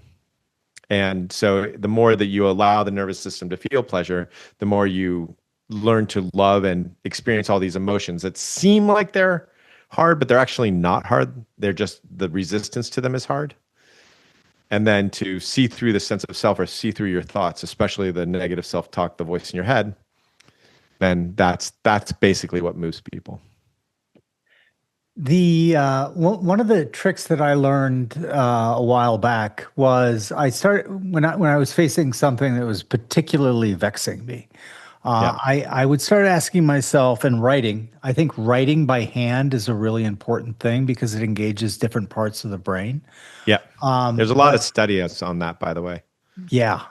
Speaker 1: And so the more that you allow the nervous system to feel pleasure, the more you learn to love and experience all these emotions that seem like they're hard, but they're actually not hard. They're just the resistance to them is hard. And then to see through the sense of self or see through your thoughts, especially the negative self-talk, the voice in your head, then that's basically what moves people.
Speaker 2: The one of the tricks that I learned a while back was I started when I was facing something that was particularly vexing me. I would start asking myself and writing. I think writing by hand is a really important thing because it engages different parts of the brain.
Speaker 1: Yeah. There's a lot of studies on that, by the way.
Speaker 2: Yeah.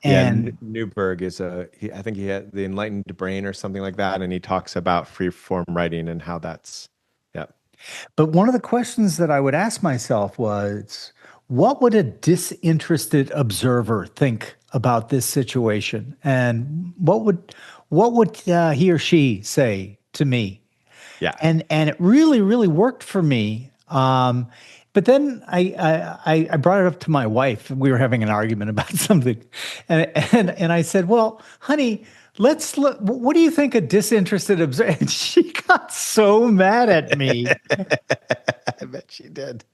Speaker 1: And Newberg is I think he had the enlightened brain or something like that. And he talks about free form writing and how that's, yeah.
Speaker 2: But one of the questions that I would ask myself was, what would a disinterested observer think about this situation? And what would he or she say to me?
Speaker 1: Yeah.
Speaker 2: And it really, really worked for me. But then I brought it up to my wife. We were having an argument about something. And I said, well, honey, let's look. What do you think a disinterested observer? And she got so mad at me.
Speaker 1: I bet she did.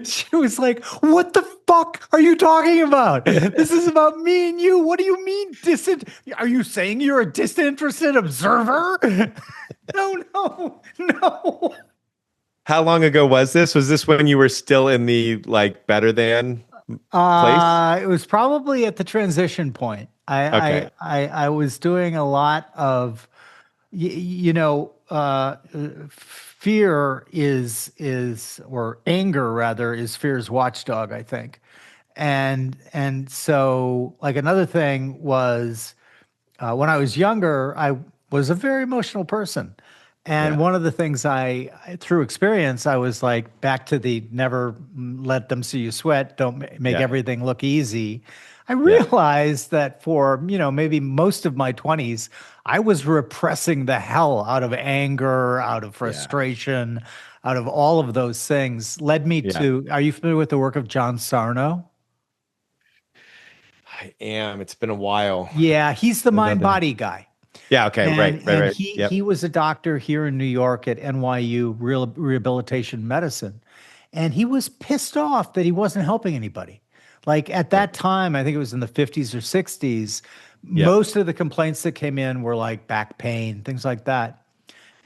Speaker 2: She was like, what the fuck are you talking about? This is about me and you. What do you mean are you saying you're a disinterested observer? No.
Speaker 1: How long ago was this? Was this when you were still in the like better than place?
Speaker 2: It was probably at the transition point. I was doing a lot of, fear or anger rather is fear's watchdog, I think. And so like another thing was when I was younger, I was a very emotional person. And one of the things through experience, I was like back to the never let them see you sweat, don't make everything look easy. I realized that for, maybe most of my 20s, I was repressing the hell out of anger, out of frustration, out of all of those things. Led me to, are you familiar with the work of John Sarno?
Speaker 1: I am. It's been a while.
Speaker 2: Yeah, he's the mind-body guy.
Speaker 1: Yeah, okay, right.
Speaker 2: He was a doctor here in New York at NYU Rehabilitation Medicine, and he was pissed off that he wasn't helping anybody. Like at that time, I think it was in the 50s or 60s, most of the complaints that came in were like back pain, things like that.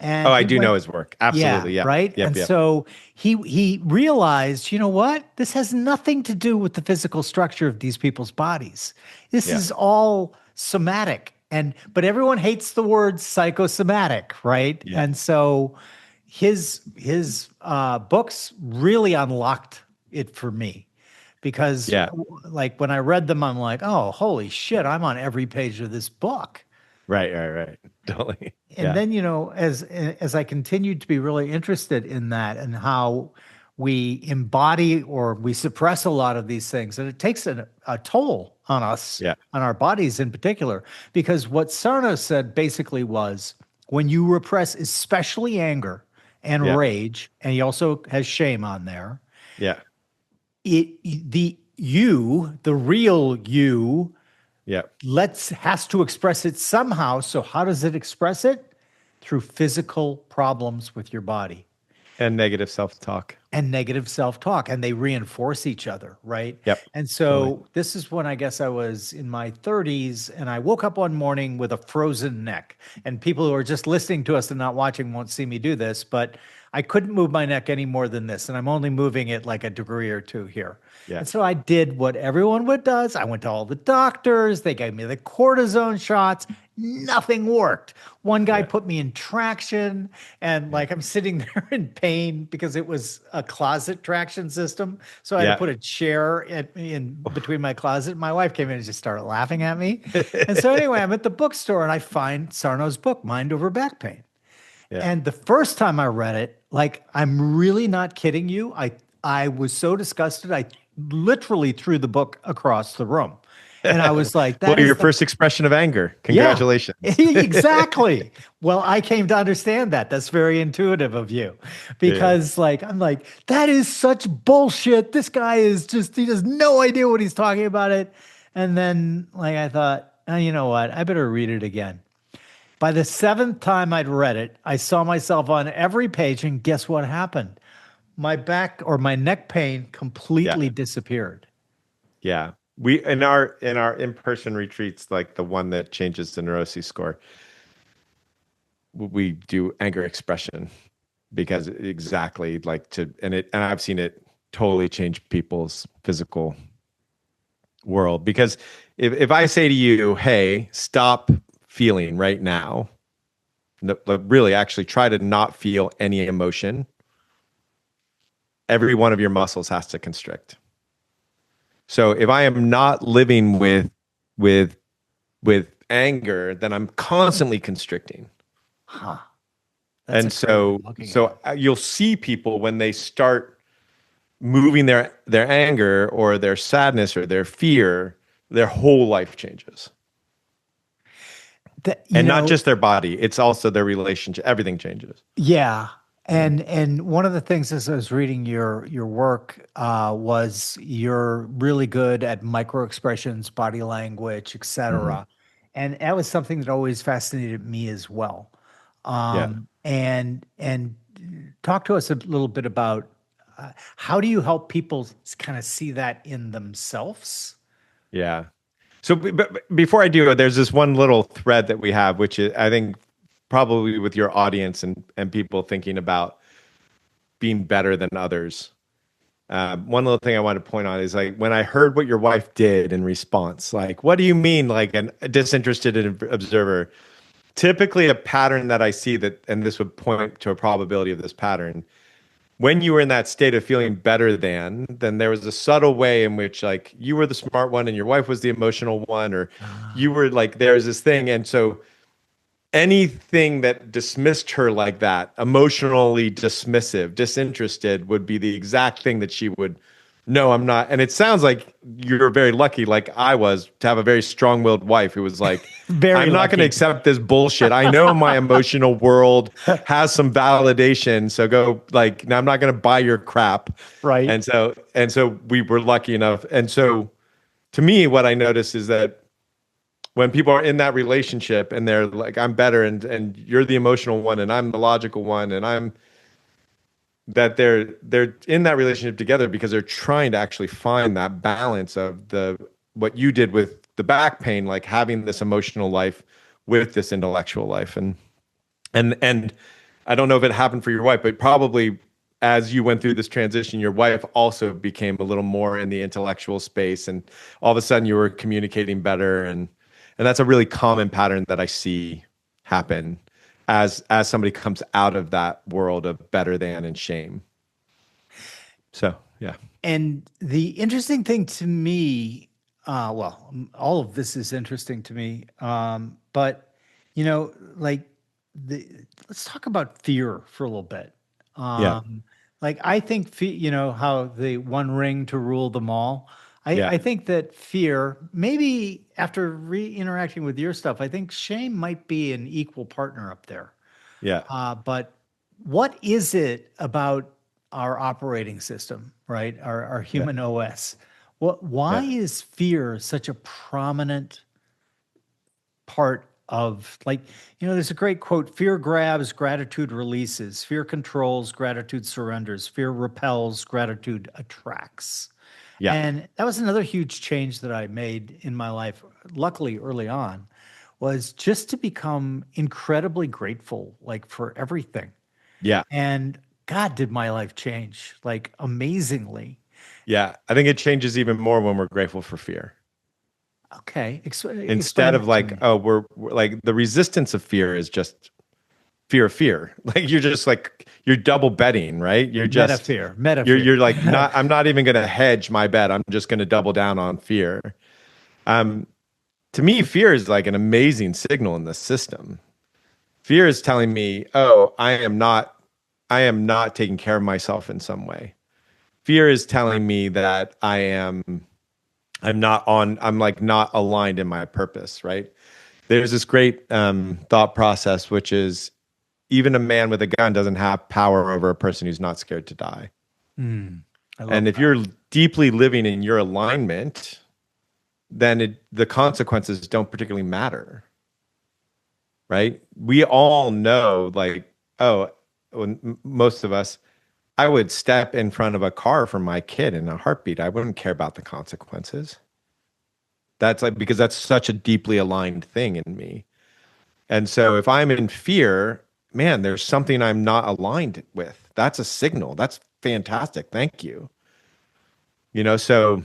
Speaker 2: And
Speaker 1: I do know his work. Absolutely, yeah.
Speaker 2: Right? So he realized, you know what? This has nothing to do with the physical structure of these people's bodies. This is all somatic. But everyone hates the word psychosomatic, right? Yeah. And so his books really unlocked it for me because like when I read them, I'm like, oh, holy shit, I'm on every page of this book.
Speaker 1: Right. Totally.
Speaker 2: And then, as I continued to be really interested in that and how we embody or we suppress a lot of these things, and it takes a toll on us, on our bodies in particular, because what Sarno said basically was when you repress, especially anger and rage, and he also has shame on there.
Speaker 1: Yeah.
Speaker 2: The real you, has to express it somehow. So how does it express it? Through physical problems with your body.
Speaker 1: And negative self-talk.
Speaker 2: And they reinforce each other, right?
Speaker 1: Yep.
Speaker 2: And so this is when I guess I was in my 30s, and I woke up one morning with a frozen neck. And people who are just listening to us and not watching won't see me do this, but I couldn't move my neck any more than this, and I'm only moving it like a degree or two here. Yeah. And so I did what everyone does. I went to all the doctors. They gave me the cortisone shots. nothing worked. One guy
Speaker 1: Yeah.
Speaker 2: put me in traction, and
Speaker 1: Yeah.
Speaker 2: like I'm sitting there in pain because it was a closet traction system. So I had to
Speaker 1: Yeah.
Speaker 2: put a chair in between my closet. My wife came in and just started laughing at me. And so anyway, I'm at the bookstore and I find Sarno's book, Mind Over Back Pain.
Speaker 1: Yeah.
Speaker 2: And the first time I read it, like I'm really not kidding you, I was so disgusted, I literally threw the book across the room. And I was like,
Speaker 1: Well,
Speaker 2: that
Speaker 1: your
Speaker 2: is the
Speaker 1: first expression of anger.
Speaker 2: yeah,
Speaker 1: Congratulations.
Speaker 2: exactly. Well, I came to understand that. That's very intuitive of you
Speaker 1: Yeah.
Speaker 2: because, like, I'm like, that is such bullshit. This guy is just, he has no idea what he's talking about it. And then, like, I thought, oh, you know what? I better read it again. By the seventh time I'd read it, I saw myself on every page, and guess what happened? My back or my neck pain
Speaker 1: Yeah.
Speaker 2: completely disappeared.
Speaker 1: Yeah. We in our in-person retreats, like the one that changes the neuroses score, we do anger expression because exactly like to and I've seen it totally change people's physical world. Because if I say to you, hey, stop feeling right now, really actually try to not feel any emotion, every one of your muscles has to constrict. So if I am not living with with anger, then I'm constantly constricting.
Speaker 2: Huh. That's a
Speaker 1: And
Speaker 2: great way
Speaker 1: so
Speaker 2: of looking at
Speaker 1: so
Speaker 2: it.
Speaker 1: you'll see people when they start moving their anger or their sadness or their fear, their whole life changes.
Speaker 2: That, you
Speaker 1: And not
Speaker 2: know,
Speaker 1: just their body, it's also their relationship. Everything changes.
Speaker 2: yeah.
Speaker 1: Yeah.
Speaker 2: And one of the things as I was reading your work was you're really good at micro expressions, body language,
Speaker 1: Hmm.
Speaker 2: etc. And that was something that always fascinated me as well.
Speaker 1: Yeah.
Speaker 2: And talk to us a little bit about how do you help people kind of see that in themselves?
Speaker 1: Yeah. So, but before I do, there's this one little thread that we have, which is, I think, probably with your audience and people thinking about being better than others. One little thing I want to point out is like when I heard what your wife did in response, like, what do you mean, like a disinterested observer? Typically, a pattern that I see that, and this would point to a probability of this pattern, when you were in that state of feeling better than, then there was a subtle way in which like you were the smart one and your wife was the emotional one, or you were like, there's this thing. And so anything that dismissed her like that, emotionally dismissive, disinterested, would be the exact thing that she would, no, I'm not. And it sounds like you're very lucky, like I was, to have a very strong-willed wife who was like,
Speaker 2: Very
Speaker 1: I'm not going to
Speaker 2: lucky.
Speaker 1: accept this bullshit. I know my emotional world has some validation, so go like, now I'm not going to buy your crap.
Speaker 2: Right.
Speaker 1: And so we were lucky enough. And so to me, what I notice is that when people are in that relationship and they're like, I'm better and you're the emotional one and I'm the logical one, and I'm that they're in that relationship together because they're trying to actually find that balance of the what you did with the back pain, like having this emotional life with this intellectual life. And I don't know if it happened for your wife, but probably as you went through this transition, your wife also became a little more in the intellectual space, and all of a sudden you were communicating better, and that's a really common pattern that I see happen as somebody comes out of that world of better than and shame. So yeah,
Speaker 2: And the interesting thing to me, all of this is interesting to me, but like the let's talk about fear for a little bit.
Speaker 1: yeah,
Speaker 2: Like I think, how the one ring to rule them all.
Speaker 1: yeah,
Speaker 2: I think that fear, maybe after re-interacting with your stuff, I think shame might be an equal partner up there.
Speaker 1: yeah,
Speaker 2: But what is it about our operating system, right? Our
Speaker 1: yeah,
Speaker 2: human OS? Why
Speaker 1: yeah,
Speaker 2: is fear such a prominent part of, like, there's a great quote: fear grabs, gratitude releases, fear controls, gratitude surrenders, fear repels, gratitude attracts.
Speaker 1: yeah,
Speaker 2: And that was another huge change that I made in my life, luckily early on, was just to become incredibly grateful, like for everything.
Speaker 1: yeah,
Speaker 2: And God, did my life change like amazingly.
Speaker 1: yeah. I think it changes even more when we're grateful for fear.
Speaker 2: Okay.
Speaker 1: Instead
Speaker 2: Explain
Speaker 1: of
Speaker 2: that to
Speaker 1: like,
Speaker 2: me.
Speaker 1: oh, we're like the resistance of fear is just fear of fear. Like you're just like you're double betting, right?
Speaker 2: Metafear.
Speaker 1: You're like
Speaker 2: Metafear.
Speaker 1: not I'm not even going to hedge my bet. I'm just going to double down on fear. Um to me fear is like an amazing signal in the system. Fear is telling me, "Oh, I am not taking care of myself in some way." Fear is telling me that I'm like not aligned in my purpose, right? There's this great thought process, which is even a man with a gun doesn't have power over a person who's not scared to die.
Speaker 2: Mm, I love
Speaker 1: And if
Speaker 2: that.
Speaker 1: you're deeply living in your alignment, then the consequences don't particularly matter, right? We all know, like, oh, most of us, I would step in front of a car for my kid in a heartbeat. I wouldn't care about the consequences. That's like because that's such a deeply aligned thing in me. And so if I'm in fear, man, there's something I'm not aligned with. That's a signal. That's fantastic. Thank you. You know, so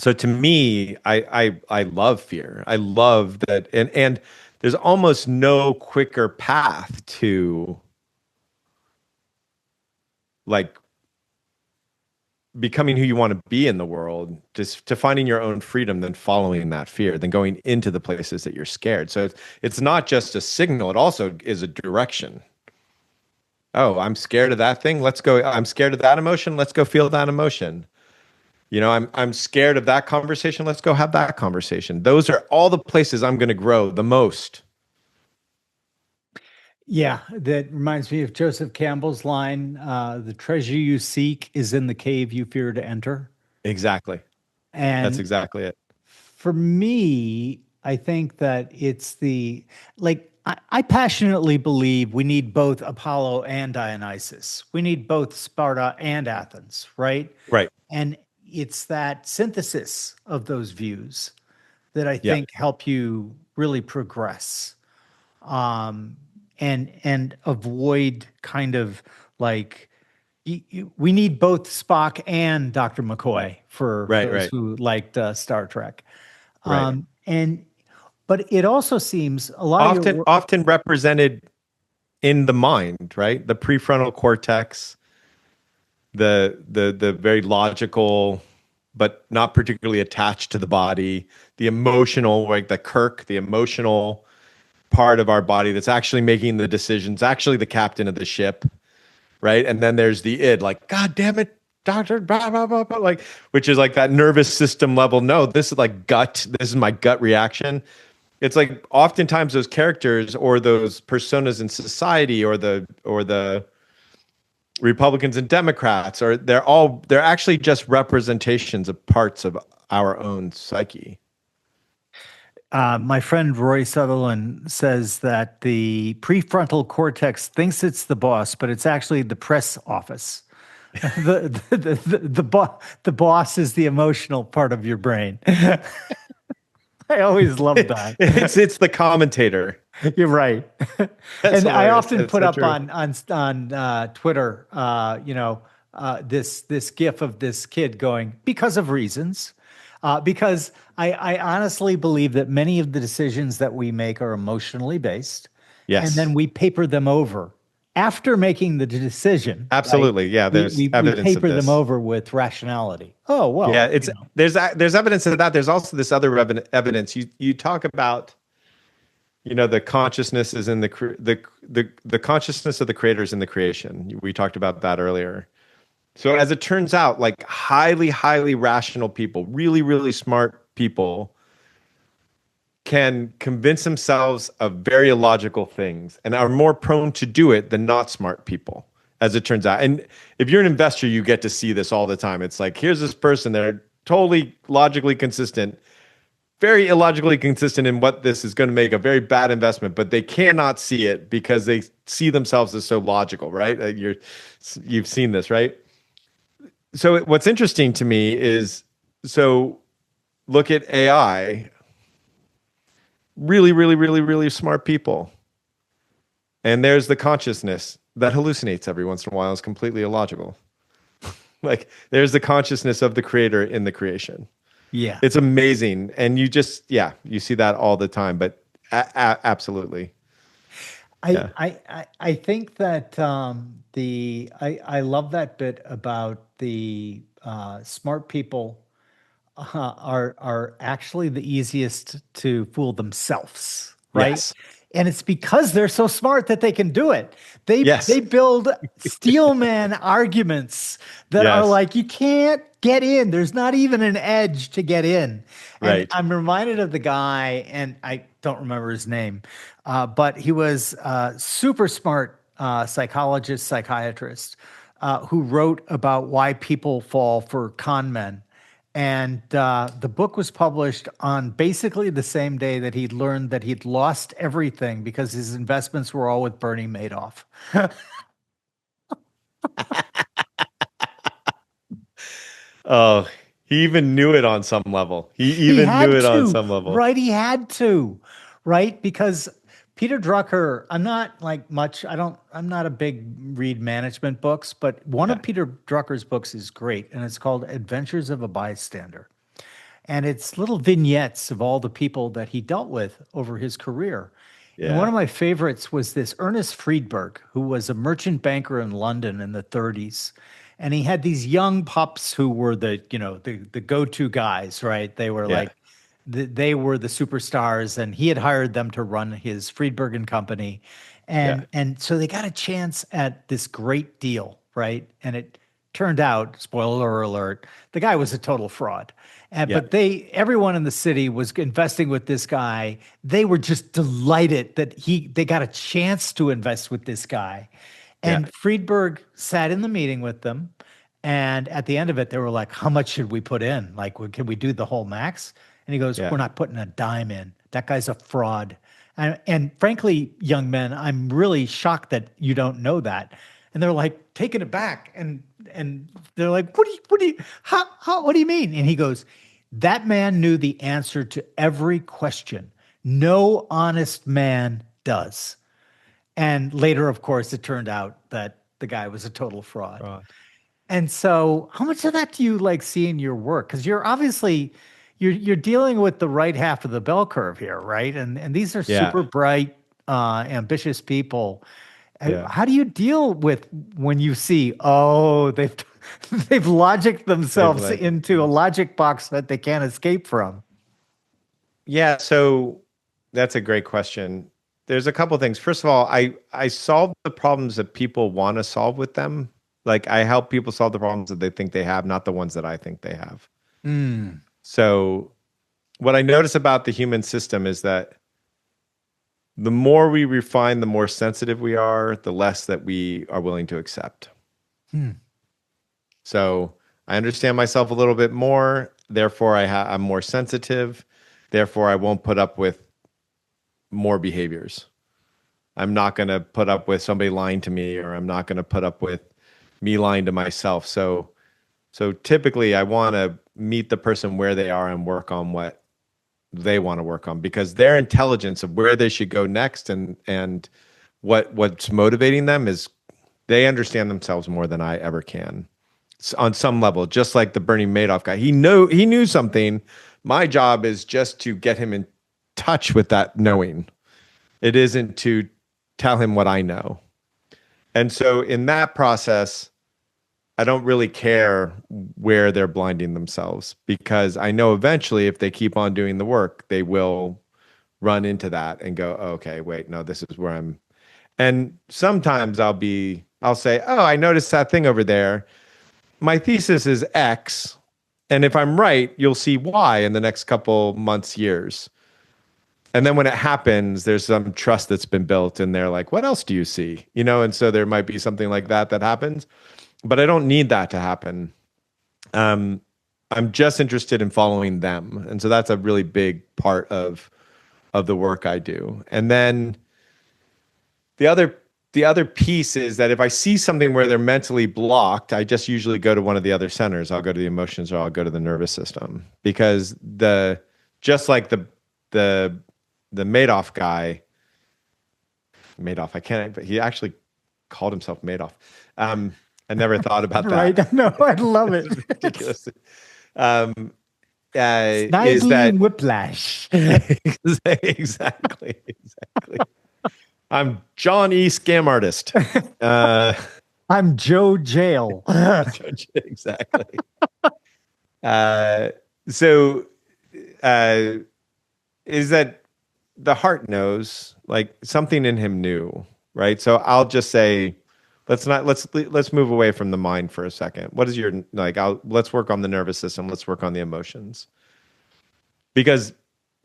Speaker 1: to me, I love fear. I love that and there's almost no quicker path to like becoming who you want to be in the world, just to finding your own freedom than following that fear, than going into the places that you're scared. So it's not just a signal, it also is a direction. Oh, I'm scared of that thing. Let's go. I'm scared of that emotion. Let's go feel that emotion. You know, I'm scared of that conversation. Let's go have that conversation. Those are all the places I'm going to grow the most.
Speaker 2: Yeah, that reminds me of Joseph Campbell's line, the treasure you seek is in the cave you fear to enter.
Speaker 1: Exactly. That's
Speaker 2: And
Speaker 1: exactly it.
Speaker 2: for me, I think that it's I passionately believe we need both Apollo and Dionysus. We need both Sparta and Athens, right?
Speaker 1: Right.
Speaker 2: And it's that synthesis of those views that I
Speaker 1: Yeah.
Speaker 2: think help you really progress. And avoid kind of like we need both Spock and Dr. McCoy for
Speaker 1: Right.
Speaker 2: those
Speaker 1: Right.
Speaker 2: who liked Star Trek.
Speaker 1: Right.
Speaker 2: And but it also seems a lot of your
Speaker 1: Often,
Speaker 2: work.
Speaker 1: often represented in the mind, right? The prefrontal cortex, the very logical, but not particularly attached to the body. The emotional, like the Kirk, the emotional part of our body that's actually making the decisions, actually the captain of the ship, right? And then there's the id, like, God damn it, doctor, blah, blah, blah, blah, like, which is like that nervous system level. No, this is like gut. This is my gut reaction. It's like oftentimes those characters or those personas in society or the Republicans and Democrats, or they're actually just representations of parts of our own psyche.
Speaker 2: My friend Roy Sutherland says that the prefrontal cortex thinks it's the boss, but it's actually the press office. The boss is the emotional part of your brain. I always love that.
Speaker 1: It's the commentator.
Speaker 2: You're right.
Speaker 1: That's
Speaker 2: And I
Speaker 1: hilarious.
Speaker 2: often
Speaker 1: That's
Speaker 2: put
Speaker 1: so
Speaker 2: up
Speaker 1: true.
Speaker 2: on Twitter, this gif of this kid going because of reasons, because I honestly believe that many of the decisions that we make are emotionally based, and then
Speaker 1: Yes,
Speaker 2: we paper them over after making the decision. Right?
Speaker 1: absolutely. Yeah,
Speaker 2: We
Speaker 1: there's
Speaker 2: we we
Speaker 1: evidence of
Speaker 2: paper them
Speaker 1: this.
Speaker 2: over with rationality. Oh
Speaker 1: Yeah,
Speaker 2: well,
Speaker 1: it's there's evidence of that. There's also this other evidence. You talk about, you know, the consciousness is in the consciousness of the creators in the creation. We talked about that earlier. So as it turns out, like highly rational people, really smart people can convince themselves of very illogical things and are more prone to do it than not smart people, as it turns out. And if you're an investor, you get to see this all the time. It's like, here's this person, they're totally logically consistent, very illogically consistent in what this is going to make a very bad investment, but they cannot see it because they see themselves as so logical, right? You've seen this, right? So what's interesting to me is, so look at AI, really smart people. And there's the consciousness that hallucinates every once in a while, is completely illogical. Like there's the consciousness of the creator in the creation.
Speaker 2: Yeah.
Speaker 1: It's amazing. And you just, yeah, you see that all the time, but absolutely. Yeah.
Speaker 2: I think that I love that bit about the smart people are actually the easiest to fool themselves, right?
Speaker 1: Yes.
Speaker 2: And it's because they're so smart that they can do it. They
Speaker 1: Yes.
Speaker 2: build steelman arguments that are
Speaker 1: Yes.
Speaker 2: like you can't get in. There's not even an edge to get in. And
Speaker 1: Right.
Speaker 2: I'm reminded of the guy, and I don't remember his name, but he was a super smart psychologist, psychiatrist, who wrote about why people fall for con men. And the book was published on basically the same day that he'd learned that he'd lost everything because his investments were all with Bernie Madoff.
Speaker 1: Oh, he even knew it on some level. He
Speaker 2: He
Speaker 1: even knew
Speaker 2: had
Speaker 1: it on
Speaker 2: to,
Speaker 1: some level.
Speaker 2: right? He had to, right? Because Peter Drucker, I'm not like much, I'm not a big read management books, but one
Speaker 1: Yeah.
Speaker 2: of Peter Drucker's books is great, and it's called Adventures of a Bystander. And it's little vignettes of all the people that he dealt with over his career. And one
Speaker 1: Yeah.
Speaker 2: of my favorites was this Ernest Friedberg, who was a merchant banker in London in the 30s. And he had these young pups who were the go-to guys, right? They were
Speaker 1: Yeah.
Speaker 2: like they were the superstars, and he had hired them to run his Friedberg and Company.
Speaker 1: Yeah.
Speaker 2: And so they got a chance at this great deal, right? And it turned out, spoiler alert, the guy was a total fraud.
Speaker 1: Yeah.
Speaker 2: But everyone in the city was investing with this guy. They were just delighted that they got a chance to invest with this guy.
Speaker 1: Yeah.
Speaker 2: And Friedberg sat in the meeting with them. And at the end of it, they were like, how much should we put in? Like, can we do the whole max? And he goes,
Speaker 1: Yeah.
Speaker 2: we're not putting a dime in. That guy's a fraud. And frankly, young men, I'm really shocked that you don't know that. And they're like taken aback. And they're like, what do you mean? And he goes, that man knew the answer to every question. No honest man does. And later, of course, it turned out that the guy was a total fraud.
Speaker 1: Fraud.
Speaker 2: And so, how much of that do you like see in your work? Because you're obviously you're dealing with the right half of the bell curve here, right? And these are
Speaker 1: Yeah.
Speaker 2: super bright, ambitious people.
Speaker 1: Yeah.
Speaker 2: How do you deal with when you see, oh, they've logicked
Speaker 1: They've
Speaker 2: themselves
Speaker 1: like,
Speaker 2: into a logic box that they can't escape from?
Speaker 1: yeah. So that's a great question. There's a couple things. First of all, I solve the problems that people want to solve with them. Like I help people solve the problems that they think they have, not the ones that I think they have.
Speaker 2: Mm.
Speaker 1: So what I notice about the human system is that the more we refine, the more sensitive we are, the less that we are willing to accept.
Speaker 2: Hmm.
Speaker 1: So I understand myself a little bit more. Therefore, I'm more sensitive. Therefore, I won't put up with more behaviors. I'm not going to put up with somebody lying to me, or I'm not going to put up with me lying to myself. So typically, I want to meet the person where they are and work on what they want to work on, because their intelligence of where they should go next and what's motivating them is they understand themselves more than I ever can on some level. Just like the Bernie Madoff guy, he knew something. My job is just to get him in touch with that knowing. It isn't to tell him what I know. And so in that process, I don't really care where they're blinding themselves, because I know eventually if they keep on doing the work, they will run into that and go, oh, okay, wait, no, this is where I'm. And sometimes I'll say, oh, I noticed that thing over there. My thesis is X. And if I'm right, you'll see Y in the next couple months, years. And then when it happens, there's some trust that's been built and they're like, what else do you see? And so there might be something like that happens, but I don't need that to happen. I'm just interested in following them. And so that's a really big part of the work I do. And then the other piece is that if I see something where they're mentally blocked, I just usually go to one of the other centers. I'll go to the emotions or I'll go to the nervous system, because just like the Madoff guy, I can't, but he actually called himself Madoff. I never thought about that.
Speaker 2: Right. I know. I love it.
Speaker 1: Ridiculous. is
Speaker 2: Snidely
Speaker 1: that
Speaker 2: whiplash.
Speaker 1: exactly, exactly. I'm John E. Scam Artist. Uh,
Speaker 2: I'm Joe Jail.
Speaker 1: exactly. Uh, so, uh, is that the heart knows, like something in him knew, right? So I'll just say, let's move away from the mind for a second. What is your like? Let's work on the nervous system. Let's work on the emotions, because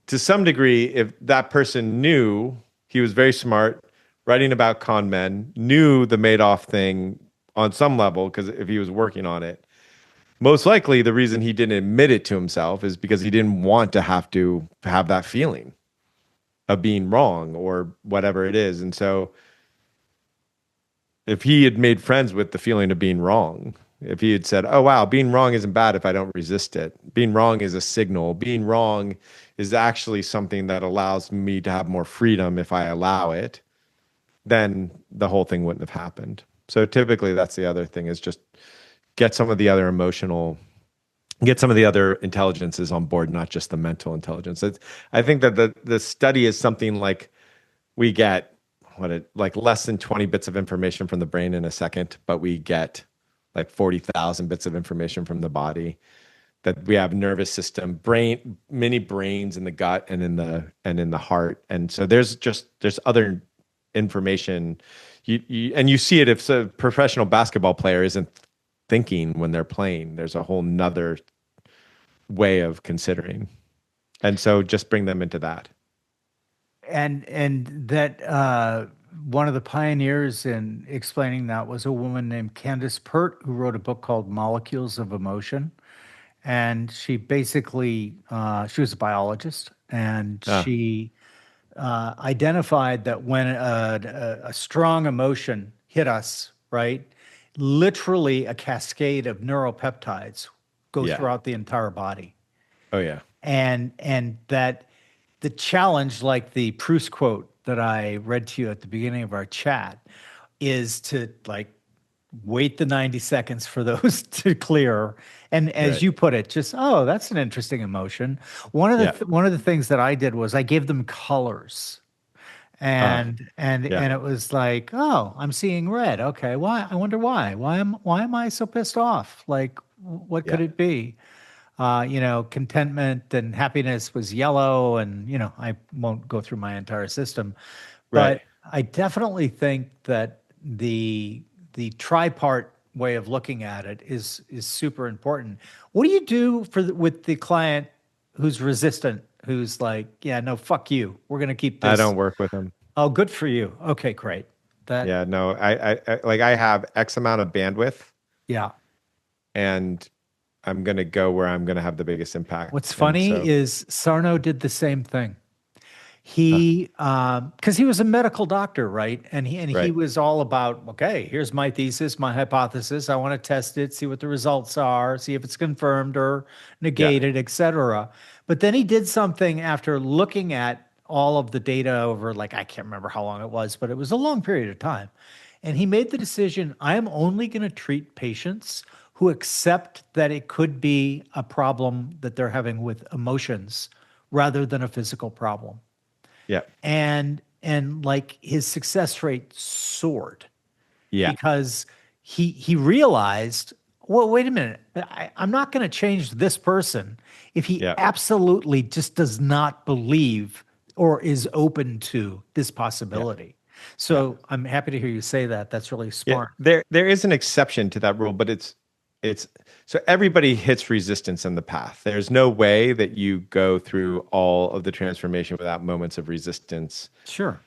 Speaker 1: to some degree, if that person knew, he was very smart, writing about con men, knew the Madoff thing on some level, because if he was working on it, most likely the reason he didn't admit it to himself is because he didn't want to have that feeling of being wrong or whatever it is. And so if he had made friends with the feeling of being wrong, if he had said, oh, wow, being wrong isn't bad if I don't resist it. Being wrong is a signal. Being wrong is actually something that allows me to have more freedom if I allow it, then the whole thing wouldn't have happened. So typically that's the other thing, is just get some of the other intelligences on board, not just the mental intelligence. I think that the study is something like we get like less than 20 bits of information from the brain in a second, but we get like 40,000 bits of information from the body. That we have nervous system, many brains in the gut and in the heart, and so there's other information. You see it if a professional basketball player isn't thinking when they're playing. There's a whole nother way of considering, and so just bring them into that.
Speaker 2: And that one of the pioneers in explaining that was a woman named Candace Pert, who wrote a book called Molecules of Emotion. And she basically, she was a biologist, and
Speaker 1: Ah,
Speaker 2: she identified that when a strong emotion hit us, right, literally a cascade of neuropeptides go
Speaker 1: yeah.
Speaker 2: throughout the entire body.
Speaker 1: Oh yeah.
Speaker 2: And that the challenge, like the Proust quote that I read to you at the beginning of our chat, is to like wait the 90 seconds for those to clear. And as
Speaker 1: Right.
Speaker 2: you put it, just, oh, that's an interesting emotion.
Speaker 1: Yeah.
Speaker 2: One of the things that I did was I gave them colors.
Speaker 1: Ah, yeah.
Speaker 2: And it was like, oh, I'm seeing red. Okay, why? I wonder why. Why am I so pissed off? Like, what could
Speaker 1: Yeah.
Speaker 2: it be? Contentment and happiness was yellow, and I won't go through my entire system,
Speaker 1: Right.
Speaker 2: but I definitely think that the tripart way of looking at it is super important. What do you do with the client who's resistant, who's like, yeah, no, fuck you, we're gonna keep
Speaker 1: I
Speaker 2: this?
Speaker 1: don't work with them.
Speaker 2: Oh, good for you. Okay, great. That
Speaker 1: Yeah. No. I like I have X amount of bandwidth,
Speaker 2: Yeah.
Speaker 1: and I'm gonna go where I'm gonna have the biggest impact.
Speaker 2: What's
Speaker 1: And
Speaker 2: funny
Speaker 1: so,
Speaker 2: is Sarno did the same thing.
Speaker 1: ah,
Speaker 2: He because he was a medical doctor, right? And he
Speaker 1: right.
Speaker 2: was all about, okay, here's my thesis, my hypothesis. I want to test it, see what the results are, see if it's confirmed or
Speaker 1: Yeah.
Speaker 2: negated, etc. But then he did something after looking at all of the data over, like, I can't remember how long it was, but it was a long period of time. And he made the decision, I am only going to treat patients who accept that it could be a problem that they're having with emotions rather than a physical problem.
Speaker 1: Yeah.
Speaker 2: And like his success rate soared
Speaker 1: Yeah.
Speaker 2: because he realized, well, wait a minute, I'm not going to change this person if he
Speaker 1: Yeah.
Speaker 2: absolutely just does not believe or is open to this
Speaker 1: Yeah.
Speaker 2: possibility.
Speaker 1: Yeah.
Speaker 2: So I'm happy to hear you say that. That's really
Speaker 1: Yeah.
Speaker 2: smart.
Speaker 1: There is an exception to that rule, but it's so everybody hits resistance in the path. There's no way that you go through all of the transformation without moments of resistance.
Speaker 2: Sure.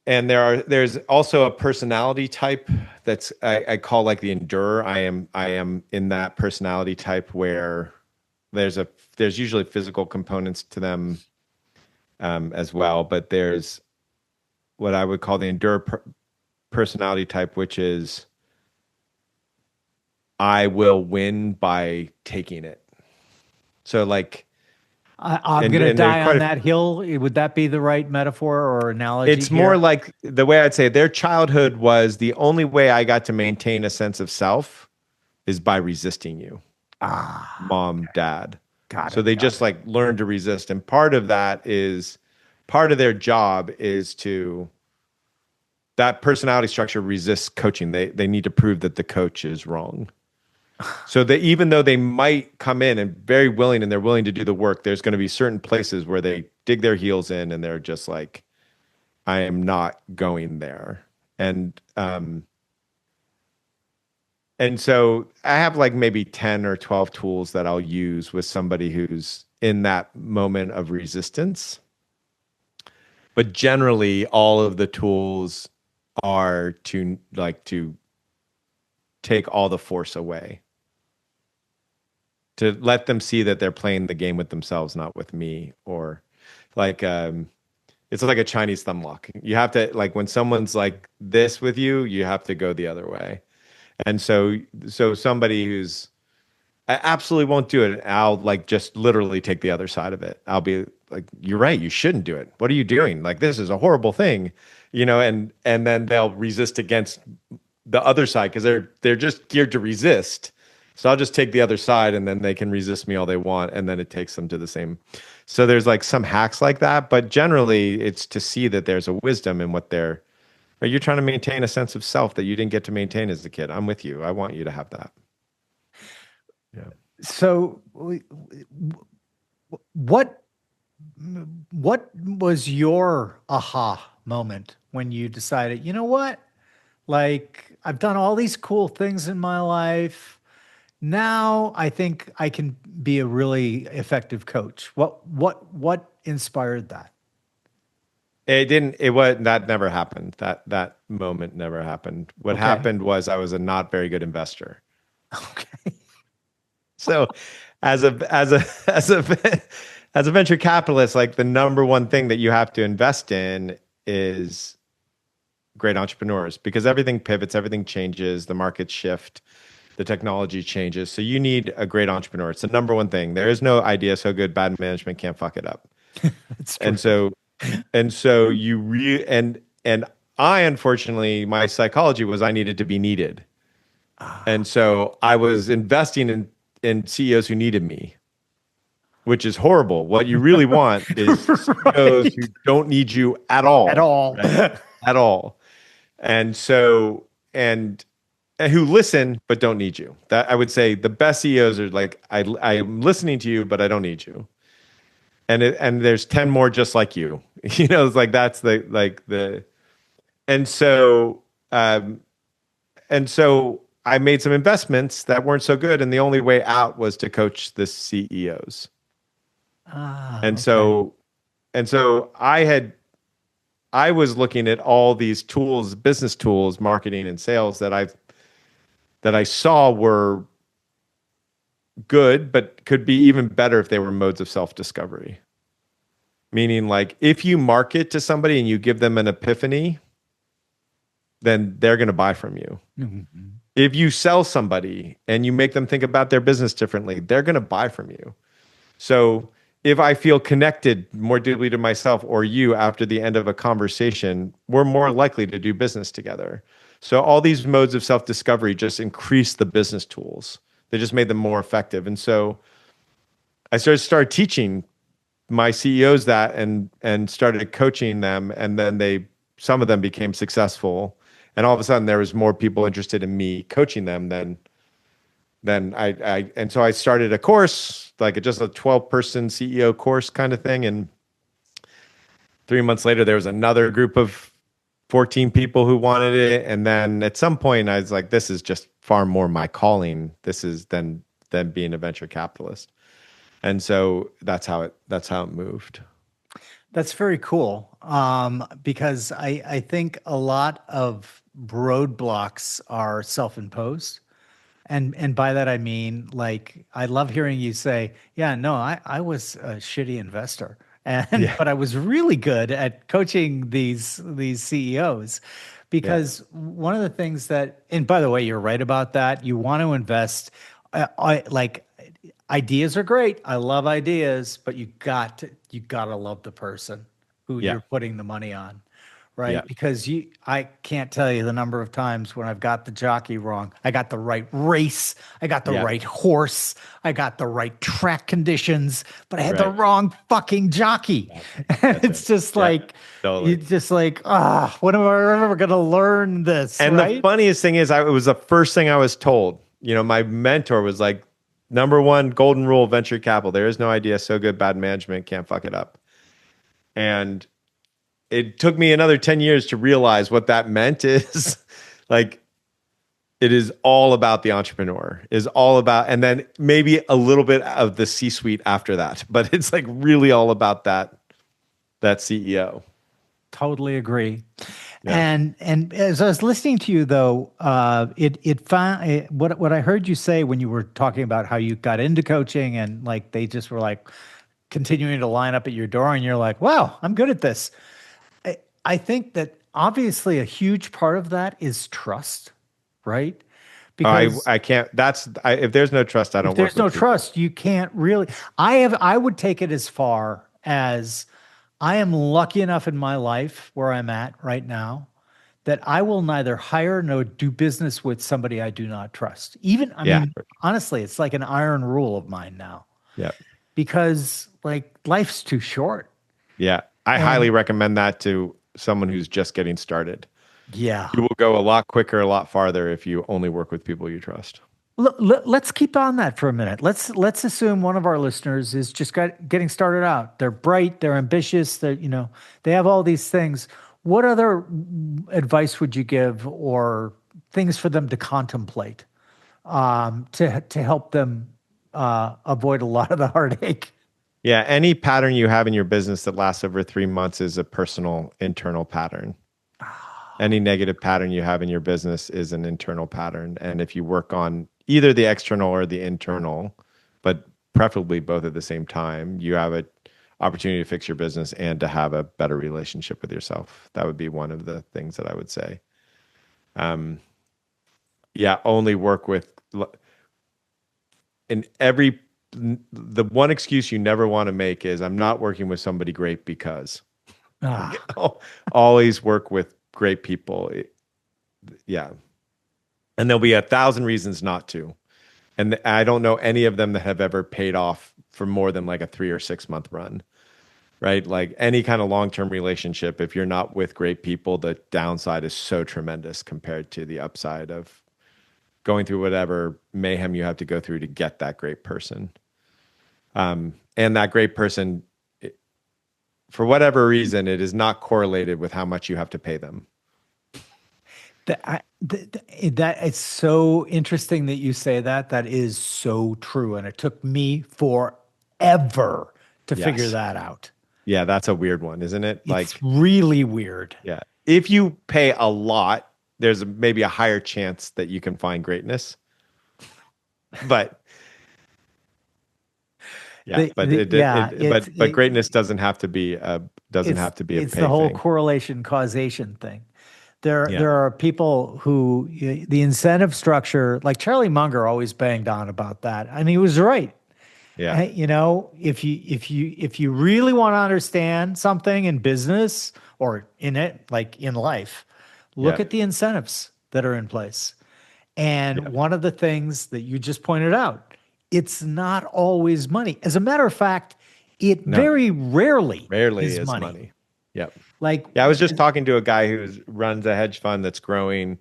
Speaker 1: And there's also a personality type that's I call like the endurer. I am in that personality type where there's usually physical components to them, as well, but there's what I would call the endurer personality type, which is I will win by taking it. So like,
Speaker 2: I'm
Speaker 1: and
Speaker 2: going to
Speaker 1: and there's
Speaker 2: die
Speaker 1: quite
Speaker 2: on
Speaker 1: a,
Speaker 2: that hill. Would that be the right metaphor or analogy
Speaker 1: it's more
Speaker 2: here?
Speaker 1: like the way I'd say their childhood was the only way I got to maintain a sense of self is by resisting you,
Speaker 2: Ah,
Speaker 1: mom, dad.
Speaker 2: Got
Speaker 1: So
Speaker 2: it.
Speaker 1: they
Speaker 2: Got
Speaker 1: just
Speaker 2: it.
Speaker 1: like learn to resist. And part of their job is to, that personality structure resists coaching. They need to prove that the coach is wrong. So that even though they might come in and very willing and they're willing to do the work, there's going to be certain places where they dig their heels in and they're just like, I am not going there. And so I have like maybe 10 or 12 tools that I'll use with somebody who's in that moment of resistance. But generally all of the tools are to take all the force away, to let them see that they're playing the game with themselves, not with me. Or like it's like a Chinese thumb lock. You have to, like, when someone's like this with you, you have to go the other way. And so somebody who's, I absolutely won't do it, I'll like just literally take the other side of it. I'll be like, you're right, you shouldn't do it. What are you doing? Like, this is a horrible thing, and then they'll resist against the other side because they're just geared to resist. So I'll just take the other side and then they can resist me all they want, and then it takes them to the same. So there's like some hacks like that, but generally it's to see that there's a wisdom in what they're, or you're trying to maintain a sense of self that you didn't get to maintain as a kid. I'm with you. I want you to have that. Yeah.
Speaker 2: So, what what was your aha moment when you decided, you know what? Like, I've done all these cool things in my life. Now I think I can be a really effective coach. What inspired that?
Speaker 1: It didn't, it was, that never happened. That moment never happened. What
Speaker 2: Okay.
Speaker 1: happened was I was a not very good investor.
Speaker 2: Okay.
Speaker 1: So as a venture capitalist, like the number one thing that you have to invest in is great entrepreneurs, because everything pivots, everything changes, the markets shift, the technology changes. So you need a great entrepreneur. It's the number one thing. There is no idea so good bad management can't fuck it up.
Speaker 2: That's true.
Speaker 1: And so you and I, unfortunately, my psychology was I needed to be needed.
Speaker 2: Ah,
Speaker 1: And so I was investing in CEOs who needed me, which is horrible. What you really want is CEOs
Speaker 2: right.
Speaker 1: who don't need you at
Speaker 2: At
Speaker 1: all,
Speaker 2: all.
Speaker 1: right? At all. And so and who listen but don't need you. That, I would say, the best CEOs are like, I'm listening to you, but I don't need you. And there's 10 more just like you. It's like that's the and so um and so I made some investments that weren't so good, and the only way out was to coach the CEOs.
Speaker 2: Ah,
Speaker 1: And
Speaker 2: okay.
Speaker 1: so I was looking at all these tools, business tools, marketing and sales that I saw were good, but could be even better if they were modes of self-discovery. Meaning, like, if you market to somebody and you give them an epiphany, then they're going to buy from you.
Speaker 2: Mhm.
Speaker 1: If you sell somebody and you make them think about their business differently, they're going to buy from you. So if I feel connected more deeply to myself or you after the end of a conversation, we're more likely to do business together. So all these modes of self-discovery just increase the business tools. They just made them more effective. And so I started teaching my CEOs that, and started coaching them, and then some of them became successful, and all of a sudden there was more people interested in me coaching them than I and so I started a course, like just a 12-person CEO course kind of thing, and 3 months later there was another group of 14 people who wanted it, and then at some point I was like, this is just far more my calling, this is than being a venture capitalist. And so that's how it moved.
Speaker 2: That's very cool. Because I think a lot of roadblocks are self-imposed. And by that I mean, like, I love hearing you say, yeah, no, I was a shitty investor. And
Speaker 1: Yeah.
Speaker 2: but I was really good at coaching these CEOs,
Speaker 1: Yeah.
Speaker 2: because one of the things that, and by the way, you're right about that. You want to invest, like, ideas are great. I love ideas, but you got to love the person who
Speaker 1: Yeah.
Speaker 2: you're putting the money on. right?
Speaker 1: Yeah.
Speaker 2: Because I can't tell you the number of times when I've got the jockey wrong. I got the right race, I got the
Speaker 1: Yeah.
Speaker 2: right horse, I got the right track conditions, but I had the
Speaker 1: Right.
Speaker 2: wrong fucking jockey. And
Speaker 1: That's
Speaker 2: it's
Speaker 1: right.
Speaker 2: just
Speaker 1: Yeah.
Speaker 2: like, you
Speaker 1: Totally.
Speaker 2: just like, when am I ever going to learn this,
Speaker 1: And the
Speaker 2: right?
Speaker 1: funniest thing is, it was the first thing I was told. You know, my mentor was like, number one golden rule of venture capital: there is no idea so good bad management can't fuck it up. And it took me another 10 years to realize what that meant is like, it is all about the entrepreneur, is all about, and then maybe a little bit of the C-suite after that, but it's like really all about that CEO.
Speaker 2: Totally agree.
Speaker 1: Yeah.
Speaker 2: And as I was listening to you though, what I heard you say when you were talking about how you got into coaching and like they just were like continuing to line up at your door and you're like, wow, I'm good at this. I think that obviously a huge part of that is trust, right? Because
Speaker 1: I can't, if there's no trust, I
Speaker 2: if
Speaker 1: don't work
Speaker 2: there's no
Speaker 1: with people.
Speaker 2: trust, you can't really. I would take it as far as I am lucky enough in my life where I'm at right now that I will neither hire nor do business with somebody I do not trust. Even, I
Speaker 1: Yeah.
Speaker 2: mean, honestly, it's like an iron rule of mine now
Speaker 1: Yeah.
Speaker 2: because like life's too short.
Speaker 1: Yeah. I highly
Speaker 2: And
Speaker 1: recommend that to someone who's just getting started.
Speaker 2: yeah,
Speaker 1: You will go a lot quicker, a lot farther if you only work with people you trust.
Speaker 2: let's keep on that for a minute. Let's assume one of our listeners is just getting started out. They're bright, they're ambitious, they have all these things. What other advice would you give or things for them to contemplate to help them avoid a lot of the heartache?
Speaker 1: Yeah. Any pattern you have in your business that lasts over 3 months is a personal internal pattern. Any negative pattern you have in your business is an internal pattern. And if you work on either the external or the internal, but preferably both at the same time, you have an opportunity to fix your business and to have a better relationship with yourself. That would be one of the things that I would say. Yeah, only work with, in every, the one excuse you never want to make is, I'm not working with somebody great because.
Speaker 2: Ah,
Speaker 1: Always work with great people. Yeah. And there'll be 1,000 reasons not to. And I don't know any of them that have ever paid off for more than like a 3 or 6 month run, right? Like any kind of long-term relationship, if you're not with great people, the downside is so tremendous compared to the upside of going through whatever mayhem you have to go through to get that great person. And that great person, for whatever reason, it is not correlated with how much you have to pay them.
Speaker 2: that it's so interesting that you say that. That is so true, and it took me forever to figure
Speaker 1: Yes.
Speaker 2: that out.
Speaker 1: Yeah, that's a weird one, isn't it?
Speaker 2: It's
Speaker 1: Like,
Speaker 2: really weird.
Speaker 1: yeah. If you pay a lot, there's maybe a higher chance that you can find greatness. But yeah, but greatness doesn't have to be a
Speaker 2: it's
Speaker 1: pay
Speaker 2: the whole
Speaker 1: thing.
Speaker 2: correlation causation thing.
Speaker 1: Yeah.
Speaker 2: There are people who the incentive structure, like Charlie Munger always banged on about that, and he was right.
Speaker 1: Yeah.
Speaker 2: If you really want to understand something in business or in it, like in life, look
Speaker 1: Yeah.
Speaker 2: at the incentives that are in place. And one of the things that you just pointed out, it's not always money. As a matter of fact, it
Speaker 1: No.
Speaker 2: very rarely
Speaker 1: Rarely
Speaker 2: is
Speaker 1: is
Speaker 2: money.
Speaker 1: money. Yep.
Speaker 2: Like,
Speaker 1: Yeah, I was just talking to a guy who runs a hedge fund that's growing,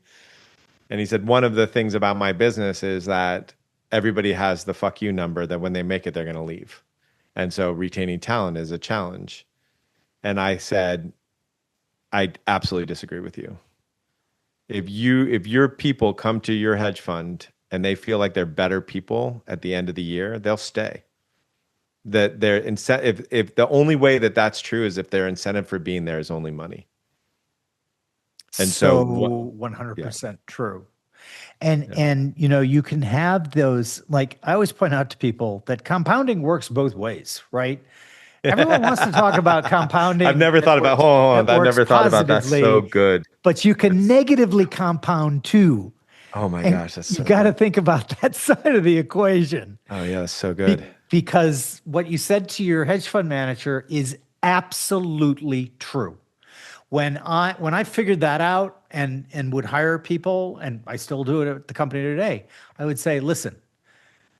Speaker 1: and he said one of the things about my business is that everybody has the fuck you number, that when they make it, they're going to leave. And so retaining talent is a challenge. And I said, I absolutely disagree with you. If your people come to your hedge fund and they feel like they're better people at the end of the year, they'll stay. That their incentive, if the only way that that's true is if their incentive for being there is only money. And so
Speaker 2: 100% true. And you can have those, like I always point out to people that compounding works both ways, right? Everyone wants to talk about compounding.
Speaker 1: I've never thought about, hold on, I've never thought about that. So good.
Speaker 2: But you can negatively compound too.
Speaker 1: Oh my
Speaker 2: And
Speaker 1: gosh, that's so
Speaker 2: you got to
Speaker 1: good.
Speaker 2: think about that side of the equation.
Speaker 1: Oh yeah, that's so good.
Speaker 2: Because what you said to your hedge fund manager is absolutely true. when I figured that out and would hire people, and I still do it at the company today, I would say, listen,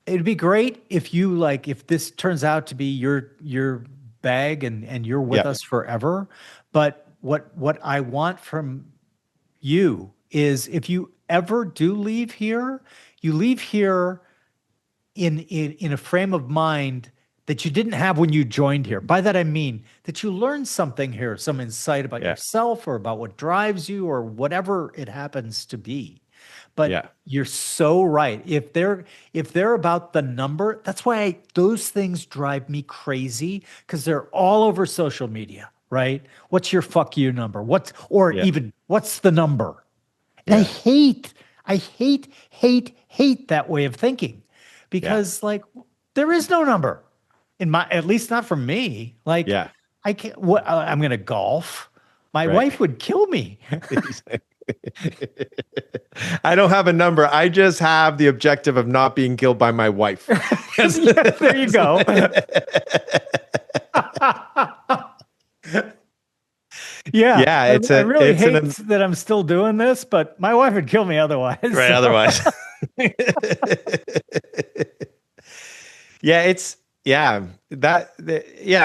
Speaker 2: it'd be great if if this turns out to be your bag and you're with
Speaker 1: Yeah.
Speaker 2: us forever. But what I want from you is if you ever do leave here, you leave here in a frame of mind that you didn't have when you joined here. By that I mean that you learned something here, some insight about
Speaker 1: Yeah.
Speaker 2: yourself or about what drives you or whatever it happens to be. But
Speaker 1: Yeah.
Speaker 2: you're so right. If they're about the number, that's why those things drive me crazy because they're all over social media, right? What's your fuck you number?
Speaker 1: Yeah.
Speaker 2: Even what's the number? And
Speaker 1: Yeah.
Speaker 2: I hate that way of thinking
Speaker 1: Yeah.
Speaker 2: because like there is no number at least not for me. Like
Speaker 1: Yeah.
Speaker 2: I can't, I'm going to golf. My
Speaker 1: Right.
Speaker 2: wife would kill me.
Speaker 1: I don't have a number. I just have the objective of not being killed by my wife.
Speaker 2: Yeah, there you go. Yeah,
Speaker 1: Yeah,
Speaker 2: I really
Speaker 1: it's
Speaker 2: hate
Speaker 1: an
Speaker 2: that I'm still doing this, but my wife would kill me otherwise.
Speaker 1: right.
Speaker 2: So,
Speaker 1: Otherwise, yeah, it's yeah.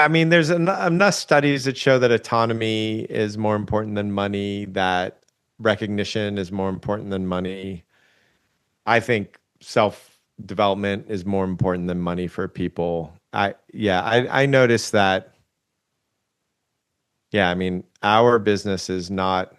Speaker 1: I mean, there's enough studies that show that autonomy is more important than money. That recognition is more important than money. I think self development is more important than money for people. I noticed that. Yeah, I mean, our business is not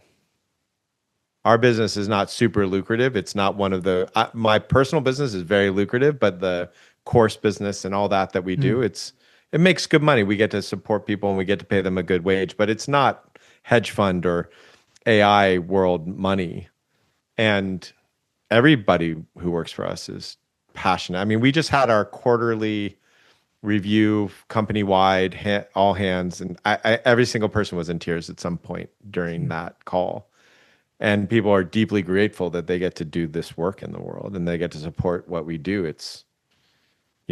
Speaker 1: super lucrative. It's not one of the my personal business is very lucrative, but the course business and all that we do, it makes good money. We get to support people and we get to pay them a good wage, but it's not hedge fund or AI world money. And everybody who works for us is passionate. I mean, we just had our quarterly review company wide, all hands, and every single person was in tears at some point during that call. And people are deeply grateful that they get to do this work in the world and they get to support what we do. It's,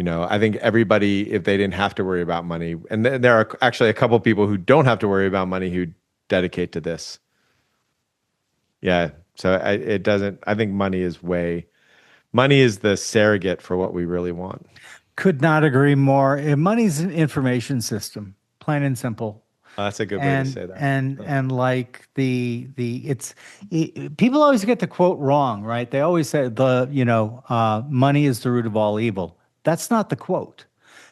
Speaker 1: I think everybody, if they didn't have to worry about money, and there are actually a couple of people who don't have to worry about money who dedicate to this. Yeah. So it doesn't, I think money is the surrogate for what we really want.
Speaker 2: could not agree more. Money's an information system, plain and simple.
Speaker 1: That's a good way to say that.
Speaker 2: And like people always get the quote wrong, right? They always say money is the root of all evil. That's not the quote.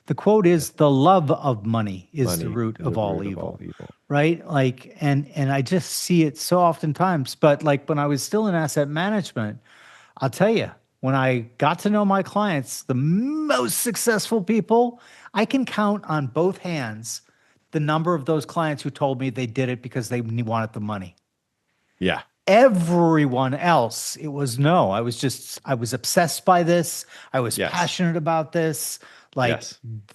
Speaker 2: The quote is the love of money is the root of all evil, right? Like, and I just see it so oftentimes. But like when I was still in asset management, I'll tell you, when I got to know my clients, the most successful people, I can count on both hands the number of those clients who told me they did it because they wanted the money.
Speaker 1: Yeah.
Speaker 2: Everyone else, it was no. I was obsessed by this. I was passionate about this. Like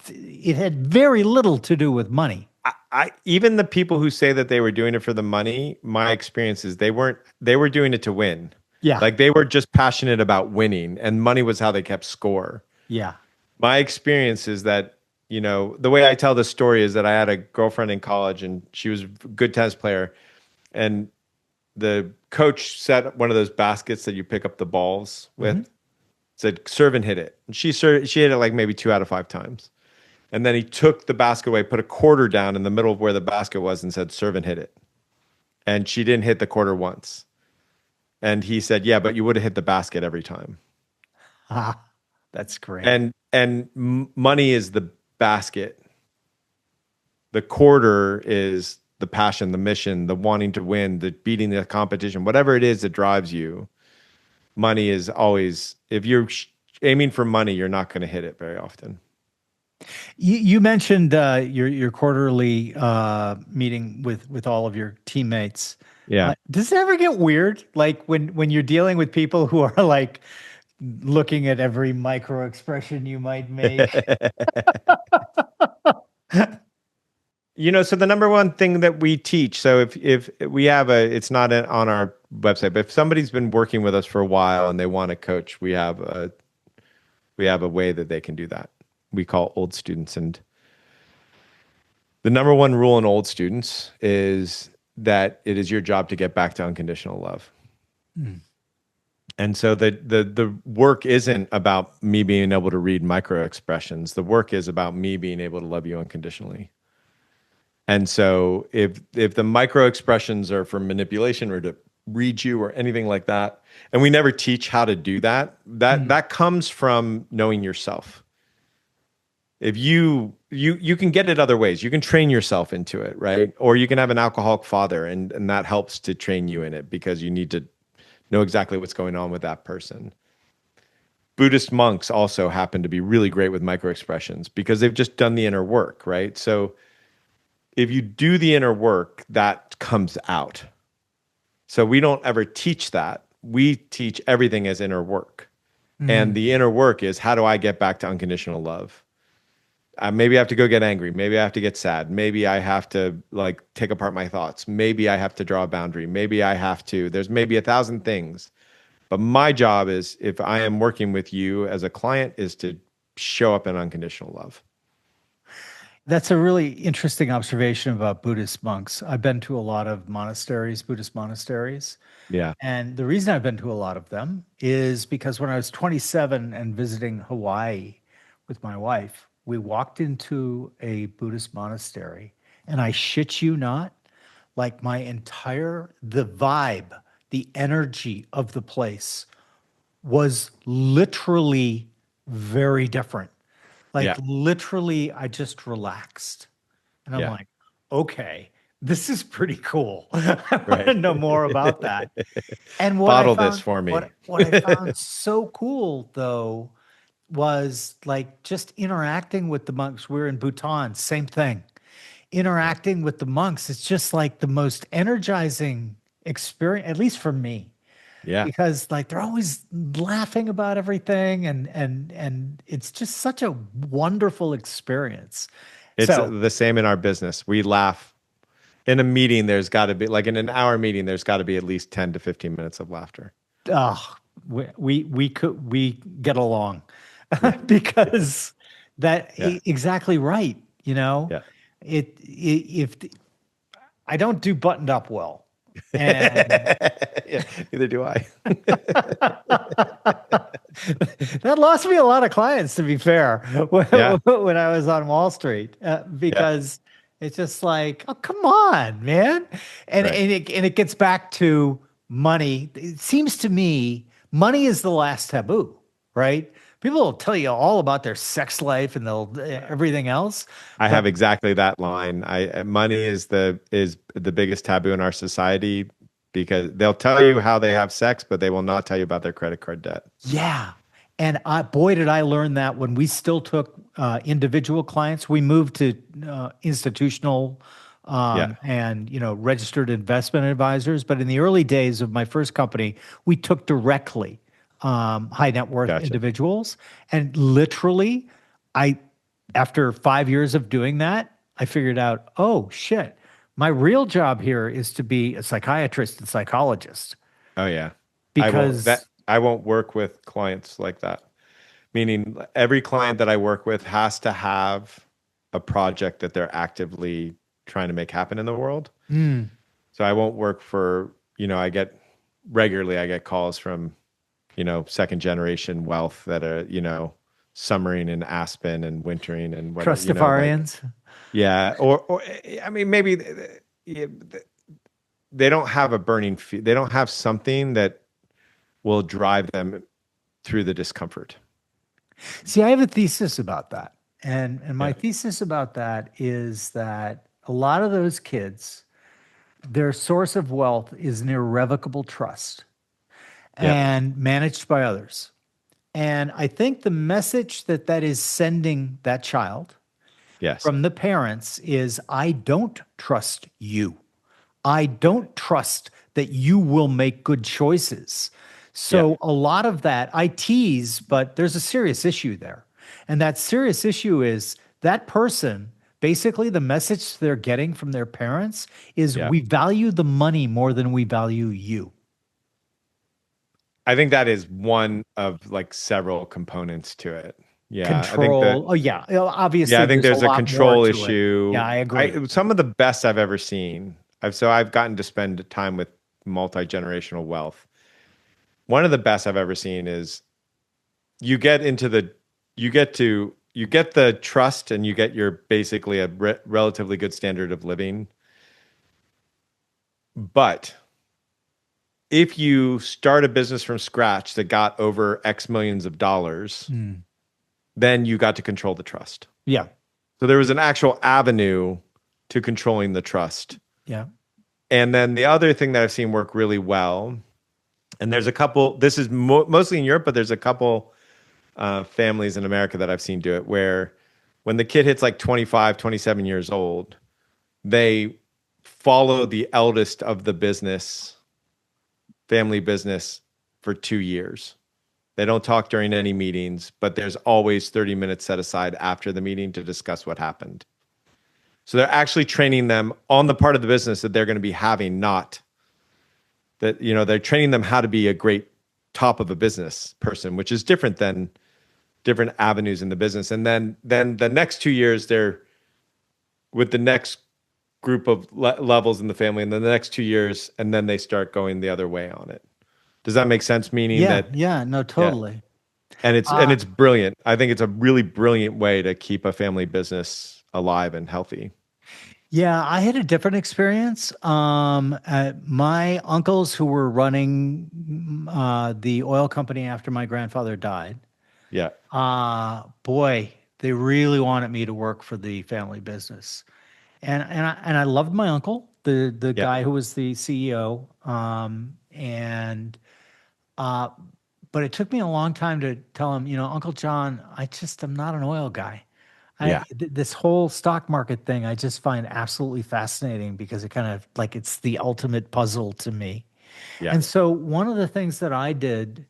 Speaker 2: it had very little to do with money.
Speaker 1: I even the people who say that they were doing it for the money, my experience is they were doing it to win.
Speaker 2: Yeah.
Speaker 1: Like they were just passionate about winning and money was how they kept score.
Speaker 2: Yeah.
Speaker 1: My experience is that, the way I tell the story is that I had a girlfriend in college and she was a good tennis player and the coach set one of those baskets that you pick up the balls with, said, serve and hit it. And she hit it like maybe 2 out of 5 times. And then he took the basket away, put a quarter down in the middle of where the basket was and said, serve and hit it. And she didn't hit the quarter once. And he said, yeah, but you would have hit the basket every time.
Speaker 2: Ah, that's great.
Speaker 1: And money is the basket. The quarter is the passion, the mission, the wanting to win, the beating the competition, whatever it is that drives you. Money is always, if you're aiming for money, you're not going to hit it very often.
Speaker 2: You mentioned your quarterly meeting with all of your teammates.
Speaker 1: Yeah.
Speaker 2: Does it ever get weird? Like when you're dealing with people who are like looking at every micro expression you might make.
Speaker 1: So the number one thing that we teach, so if we have it's not on our website, but if somebody's been working with us for a while and they want to coach, we have a way that they can do that. We call old students. And the number one rule in old students is that it is your job to get back to unconditional love.
Speaker 2: Mm.
Speaker 1: And so the work isn't about me being able to read micro expressions. The work is about me being able to love you unconditionally. And so if the micro expressions are for manipulation or to read you or anything like that, and we never teach how to do that, that comes from knowing yourself. If you can get it other ways. You can train yourself into it, right? Or you can have an alcoholic father, and that helps to train you in it because you need to know exactly what's going on with that person. Buddhist monks also happen to be really great with micro expressions because they've just done the inner work, right? So if you do the inner work, that comes out. So we don't ever teach that. We teach everything as inner work. And the inner work is, how do I get back to unconditional love? Maybe I have to go get angry. Maybe I have to get sad. Maybe I have to like take apart my thoughts. Maybe I have to draw a boundary. Maybe I have to. There's maybe 1,000 things. But my job is, if I am working with you as a client, is to show up in unconditional love.
Speaker 2: That's a really interesting observation about Buddhist monks. I've been to a lot of monasteries, Buddhist monasteries.
Speaker 1: Yeah.
Speaker 2: And the reason I've been to a lot of them is because when I was 27 and visiting Hawaii with my wife, we walked into a Buddhist monastery, and I shit you not, like the vibe, the energy of the place was literally very different. Like
Speaker 1: Yeah.
Speaker 2: literally, I just relaxed. And I'm
Speaker 1: Yeah.
Speaker 2: like, okay, this is pretty cool. I want to
Speaker 1: Right.
Speaker 2: know more about that. And
Speaker 1: Bottle this for me.
Speaker 2: what I found so cool though was like just interacting with the monks. We're in Bhutan, same thing. Interacting with the monks, it's just like the most energizing experience, at least for me,
Speaker 1: Yeah.
Speaker 2: because like they're always laughing about everything, and it's just such a wonderful experience.
Speaker 1: It's
Speaker 2: So,
Speaker 1: the same in our business. We laugh in a meeting. There's got to be, like, in an hour meeting, there's got to be at least 10 to 15 minutes of laughter.
Speaker 2: we get along
Speaker 1: Yeah.
Speaker 2: because
Speaker 1: Yeah.
Speaker 2: exactly right. You know,
Speaker 1: Yeah.
Speaker 2: if I don't do buttoned up well, and
Speaker 1: Yeah. Neither do I.
Speaker 2: that lost me a lot of clients, to be fair, when,
Speaker 1: Yeah.
Speaker 2: when I was on Wall Street,
Speaker 1: Yeah.
Speaker 2: because it's just like, oh, come on, man.
Speaker 1: Right.
Speaker 2: And it gets back to money. It seems to me money is the last taboo, right? People will tell you all about their sex life and they'll everything else.
Speaker 1: I
Speaker 2: But
Speaker 1: have exactly that line. Money is the biggest taboo in our society because they'll tell you how they have sex, but they will not tell you about their credit card debt.
Speaker 2: yeah. And boy, did I learn that when we still took individual clients. We moved to institutional
Speaker 1: Yeah.
Speaker 2: and registered investment advisors. But in the early days of my first company, we took directly high net worth
Speaker 1: Gotcha.
Speaker 2: individuals. And literally, I after 5 years of doing that, I figured out, oh shit, my real job here is to be a psychiatrist and psychologist
Speaker 1: Oh yeah.
Speaker 2: because
Speaker 1: I won't work with clients like that. Meaning every client that I work with has to have a project that they're actively trying to make happen in the world.
Speaker 2: mm,
Speaker 1: So I won't work for, I get calls from, second generation wealth that are, summering in Aspen and wintering and whatever,
Speaker 2: Trustafarians.
Speaker 1: yeah. Or I mean, maybe they don't have a burning, they don't have something that will drive them through the discomfort.
Speaker 2: See, I have a thesis about that. And my
Speaker 1: Yeah.
Speaker 2: thesis about that is that a lot of those kids, their source of wealth is an irrevocable trust
Speaker 1: Yeah.
Speaker 2: and managed by others. And I think the message that is sending that child
Speaker 1: Yes.
Speaker 2: from the parents is, I don't trust you. I don't trust that you will make good choices.
Speaker 1: Yeah.
Speaker 2: So a lot of that I tease, but there's a serious issue there. And that serious issue is that person, basically the message they're getting from their parents is,
Speaker 1: Yeah.
Speaker 2: we value the money more than we value you.
Speaker 1: I think that is one of like several components to it. Yeah. I think that,
Speaker 2: Control. Oh yeah.
Speaker 1: yeah,
Speaker 2: Obviously
Speaker 1: I think
Speaker 2: there's a
Speaker 1: there's a
Speaker 2: lot more
Speaker 1: control
Speaker 2: to it.
Speaker 1: issue.
Speaker 2: Yeah, I agree.
Speaker 1: Some of the best I've ever seen I've gotten to spend time with multi-generational wealth. One of the best I've ever seen is you get into the you get the trust and you get your basically a relatively good standard of living. But if you start a business from scratch that got over X millions of dollars, then you got to control the trust.
Speaker 2: Yeah.
Speaker 1: So there was an actual avenue to controlling the trust.
Speaker 2: Yeah.
Speaker 1: And then the other thing that I've seen work really well, and there's a couple, this is mostly in Europe, but there's a couple families in America that I've seen do it, where when the kid hits like 25, 27 years old, they follow the eldest of the family business, for 2 years. They don't talk during any meetings, but there's always 30 minutes set aside after the meeting to discuss what happened. So they're actually training them on the part of the business that they're going to be having, not that, they're training them how to be a great top of a business person, which is different than different avenues in the business. And then the next 2 years, they're with the next group of levels in the family, and then the next 2 years, and then they start going the other way on it. Does that make sense? Meaning
Speaker 2: no, totally.
Speaker 1: Yeah. And it's brilliant. I think it's a really brilliant way to keep a family business alive and healthy.
Speaker 2: Yeah, I had a different experience. My uncles who were running the oil company after my grandfather died.
Speaker 1: Yeah.
Speaker 2: Boy, they really wanted me to work for the family business. And I loved my uncle, the guy who was the CEO. But it took me a long time to tell him, Uncle John, I'm not an oil guy. This whole stock market thing, I just find absolutely fascinating because it kind of like it's the ultimate puzzle to me. Yeah. And so one of the things that I did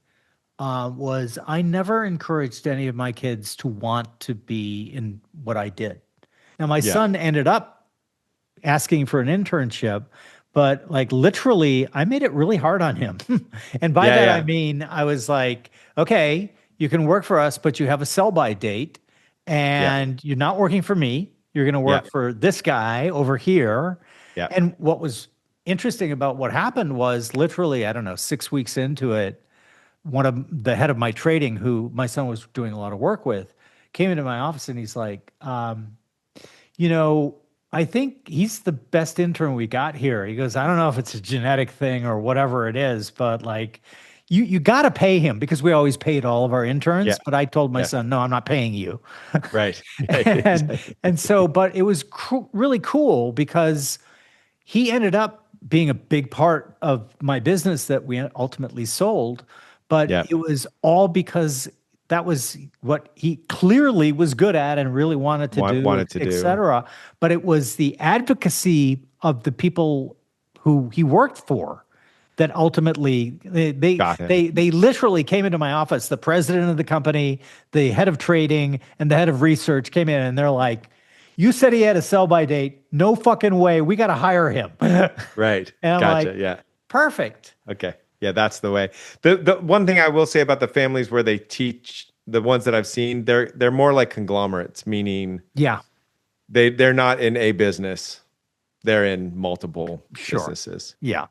Speaker 2: was I never encouraged any of my kids to want to be in what I did. Now, my son ended up asking for an internship, but like literally I made it really hard on him. And by that, I mean, I was like, okay, you can work for us, but you have a sell-by date and you're not working for me. You're going to work for this guy over here. Yeah. And what was interesting about what happened was literally, I don't know, 6 weeks into it, one of the head of my trading, who my son was doing a lot of work with, came into my office and he's like, I think he's the best intern we got here. He goes, I don't know if it's a genetic thing or whatever it is, but like you got to pay him, because we always paid all of our interns. Yeah. But I told my son, no, I'm not paying you.
Speaker 1: Right.
Speaker 2: and so, but it was really cool because he ended up being a big part of my business that we ultimately sold. But it was all because that was what he clearly was good at and really wanted to do, et cetera. But it was the advocacy of the people who he worked for that ultimately they literally came into my office. The president of the company, the head of trading, and the head of research came in, and they're like, "You said he had a sell-by date. No fucking way. We got to hire him."
Speaker 1: Right.
Speaker 2: And I'm
Speaker 1: gotcha.
Speaker 2: like,
Speaker 1: yeah.
Speaker 2: Perfect.
Speaker 1: Okay. Yeah, that's the way. The one thing I will say about the families where they teach, the ones that I've seen, they're more like conglomerates, meaning they're not in a business. They're in multiple businesses.
Speaker 2: Yeah.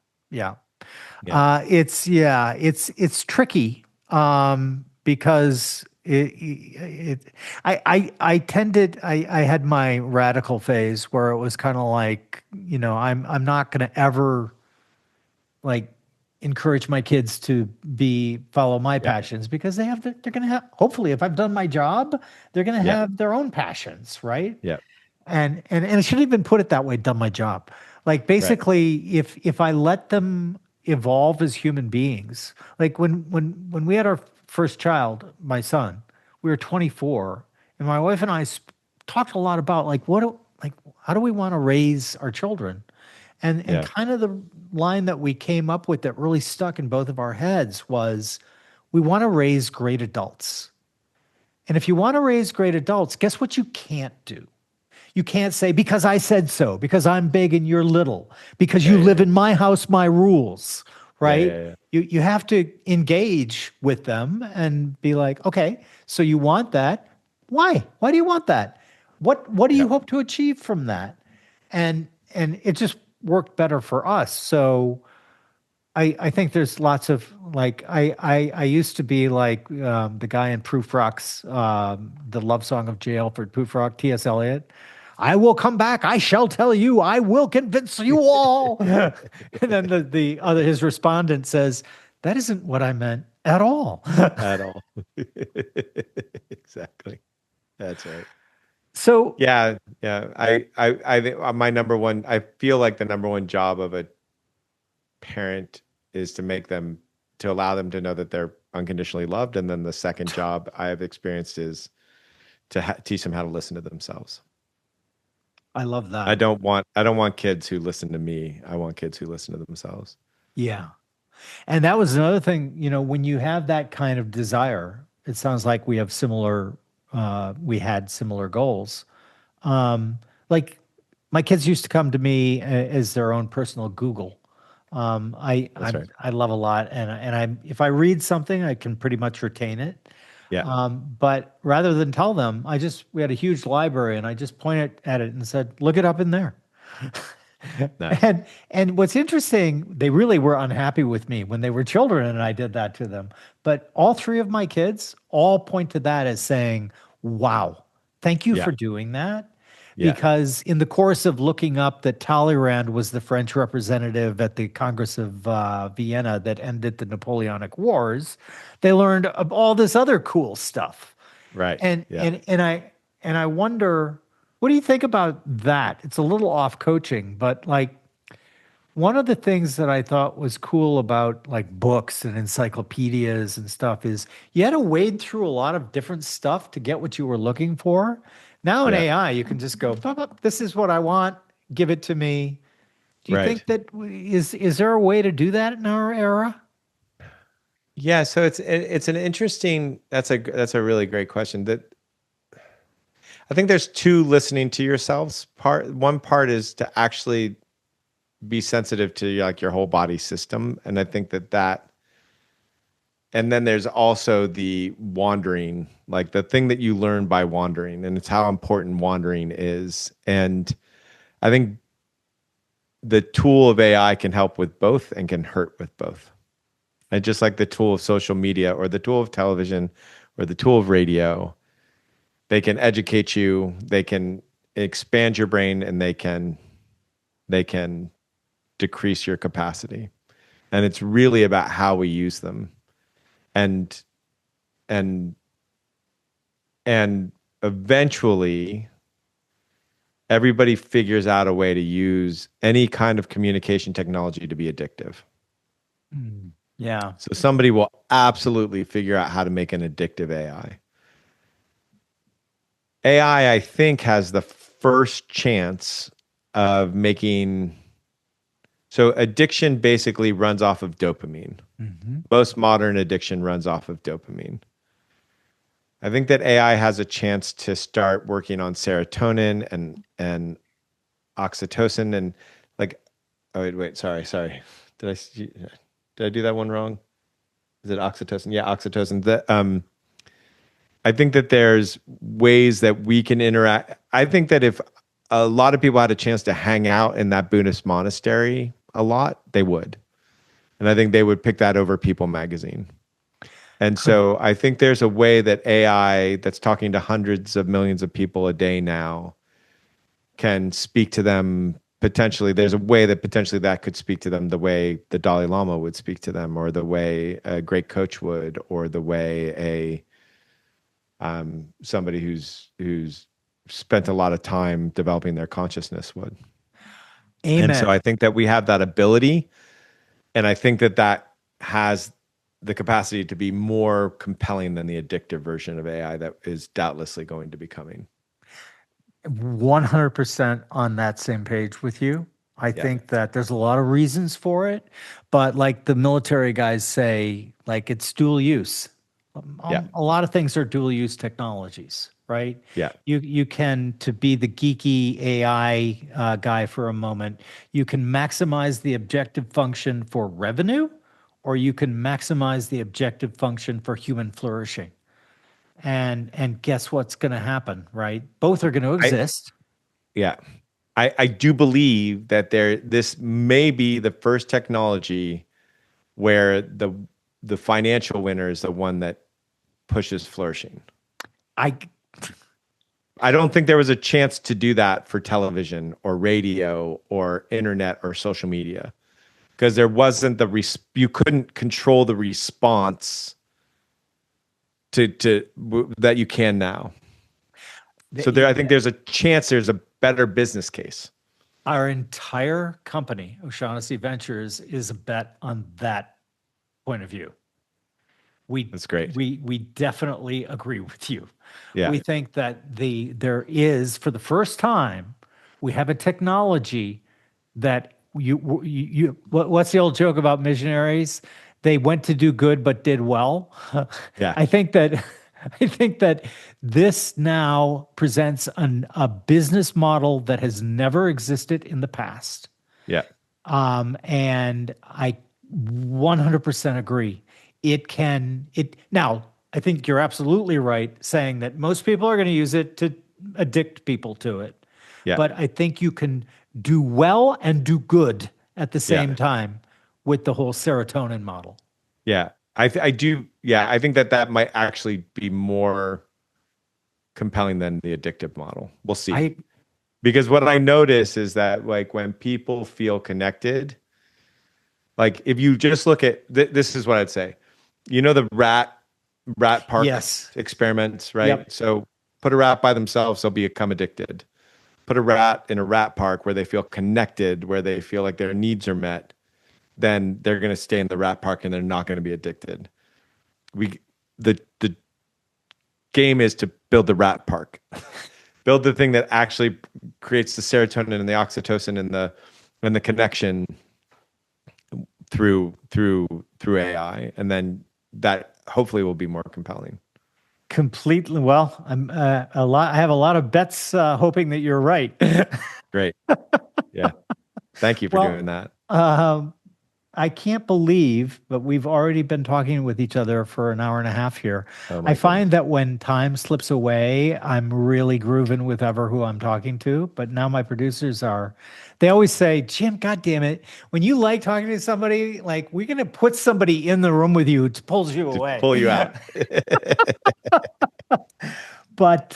Speaker 2: It's tricky because I had my radical phase where it was kind of like, I'm not going to ever like encourage my kids to follow my passions, because they're going to have, hopefully if I've done my job, they're going to have their own passions. Right.
Speaker 1: Yeah.
Speaker 2: And I shouldn't even put it that way, done my job. Like basically if I let them evolve as human beings, like when we had our first child, my son, we were 24, and my wife and I talked a lot about how do we want to raise our children? And kind of the line that we came up with that really stuck in both of our heads was, we want to raise great adults. And if you want to raise great adults, guess what you can't do? You can't say, because I said so, because I'm big and you're little, because you live in my house, my rules, right? You have to engage with them and be like, okay, so you want that. Why? Why do you want that? What do you hope to achieve from that? And it just worked better for us. So I think there's lots of like I used to be like the guy in Proof Rock's the love song of J. Alfred Prufrock, T.S. Eliot. I will come back. I shall tell you. I will convince you all. And then the other his respondent says, "That isn't what I meant at all."
Speaker 1: At all. Exactly. That's right.
Speaker 2: So
Speaker 1: Yeah, yeah. I think my number one. I feel like the number one job of a parent is to allow them to know that they're unconditionally loved, and then the second job I have experienced is to teach them how to listen to themselves.
Speaker 2: I love
Speaker 1: I
Speaker 2: that.
Speaker 1: don't want kids who listen to me. I want kids who listen to themselves.
Speaker 2: Yeah. And that was another thing, when you have that kind of desire, it sounds like we had similar goals. Like my kids used to come to me as their own personal Google.
Speaker 1: That's right.
Speaker 2: I love a lot, and if I read something, I can pretty much retain it.
Speaker 1: Yeah.
Speaker 2: But rather than tell them, we had a huge library, and I just pointed at it and said, "Look it up in there."
Speaker 1: Nice.
Speaker 2: And what's interesting, they really were unhappy with me when they were children, and I did that to them. But all three of my kids all point to that as saying, "Wow, thank you
Speaker 1: Yeah.
Speaker 2: for doing that."
Speaker 1: Yeah.
Speaker 2: Because in the course of looking up that Talleyrand was the French representative at the Congress of Vienna that ended the Napoleonic Wars, they learned of all this other cool stuff.
Speaker 1: Right.
Speaker 2: And
Speaker 1: Yeah.
Speaker 2: I wonder, what do you think about that? It's a little off coaching, but like one of the things that I thought was cool about like books and encyclopedias and stuff is you had to wade through a lot of different stuff to get what you were looking for. Now in
Speaker 1: Yeah.
Speaker 2: AI, you can just go, "Pop, pop, this is what I want, give it to me." Do you
Speaker 1: Right.
Speaker 2: think that is there a way to do that in our era?
Speaker 1: Yeah. So it's an interesting. That's a really great question. That I think there's two listening to yourselves part. One part is to actually be sensitive to like your whole body system, and I think that and then there's also the wandering, like the thing that you learn by wandering, and it's how important wandering is. And I think the tool of AI can help with both and can hurt with both. And just like the tool of social media or the tool of television or the tool of radio, they can educate you, they can expand your brain, and they can decrease your capacity. And it's really about how we use them. And and and eventually everybody figures out a way to use any kind of communication technology to be addictive.
Speaker 2: Yeah.
Speaker 1: So somebody will absolutely figure out how to make an addictive AI. I think, has the first chance of making. So addiction basically runs off of dopamine.
Speaker 2: Mm-hmm.
Speaker 1: Most modern addiction runs off of dopamine. I think that AI has a chance to start working on serotonin and oxytocin and like. Oh wait, sorry. Did I do that one wrong? Is it oxytocin? Yeah, oxytocin. I think that there's ways that we can interact. I think that if a lot of people had a chance to hang out in that Buddhist monastery a lot, they would. And I think they would pick that over People magazine. And so I think there's a way that AI that's talking to hundreds of millions of people a day now can speak to them potentially. There's a way that potentially that could speak to them the way the Dalai Lama would speak to them, or the way a great coach would, or the way somebody who's spent a lot of time developing their consciousness would. And so
Speaker 2: Amen.
Speaker 1: I think that we have that ability, and I think that has the capacity to be more compelling than the addictive version of AI that is doubtlessly going to be coming.
Speaker 2: 100% on that same page with you. I
Speaker 1: Yeah.
Speaker 2: think that there's a lot of reasons for it, but like the military guys say, like it's dual use.
Speaker 1: Yeah.
Speaker 2: A lot of things are dual use technologies, right?
Speaker 1: Yeah.
Speaker 2: You can, to be the geeky AI guy for a moment, you can maximize the objective function for revenue, or you can maximize the objective function for human flourishing. And guess what's going to happen, right? Both are going to
Speaker 1: I
Speaker 2: exist.
Speaker 1: yeah. I do believe that this may be the first technology where the financial winner is the one that pushes flourishing.
Speaker 2: I
Speaker 1: I don't think there was a chance to do that for television or radio or internet or social media because there wasn't you couldn't control the response that you can now. So I think there's a chance there's a better business case.
Speaker 2: Our entire company, O'Shaughnessy Ventures, is a bet on that point of view.
Speaker 1: That's great.
Speaker 2: We definitely agree with you.
Speaker 1: Yeah.
Speaker 2: We think that there is, for the first time, we have a technology that what's the old joke about missionaries? They went to do good but did well.
Speaker 1: Yeah.
Speaker 2: I think that this now presents a business model that has never existed in the past.
Speaker 1: Yeah.
Speaker 2: And I 100% agree. Now, I think you're absolutely right saying that most people are going to use it to addict people to it.
Speaker 1: Yeah.
Speaker 2: But I think you can do well and do good at the same time with the whole serotonin model.
Speaker 1: Yeah. I do. Yeah. I think that might actually be more compelling than the addictive model. We'll see. Because what I notice is that like when people feel connected, like if you just look at this is what I'd say. You know the rat park experiments, right?
Speaker 2: Yep.
Speaker 1: So put a rat by themselves, they'll become addicted. Put a rat in a rat park where they feel connected, where they feel like their needs are met, then they're going to stay in the rat park and they're not going to be addicted. The game is to build the rat park. Build the thing that actually creates the serotonin and the oxytocin and the connection through AI, and then that hopefully will be more compelling.
Speaker 2: Completely. Well, I have a lot of bets hoping that you're right.
Speaker 1: Great. Yeah. Thank you for doing that.
Speaker 2: I can't believe, but we've already been talking with each other for an hour and a half here. I find that when time slips away, I'm really grooving with who I'm talking to. But now my producers they always say, Jim, God damn it. When you like talking to somebody, like we're going to put somebody in the room with you to pull you away.
Speaker 1: Pull you out.
Speaker 2: But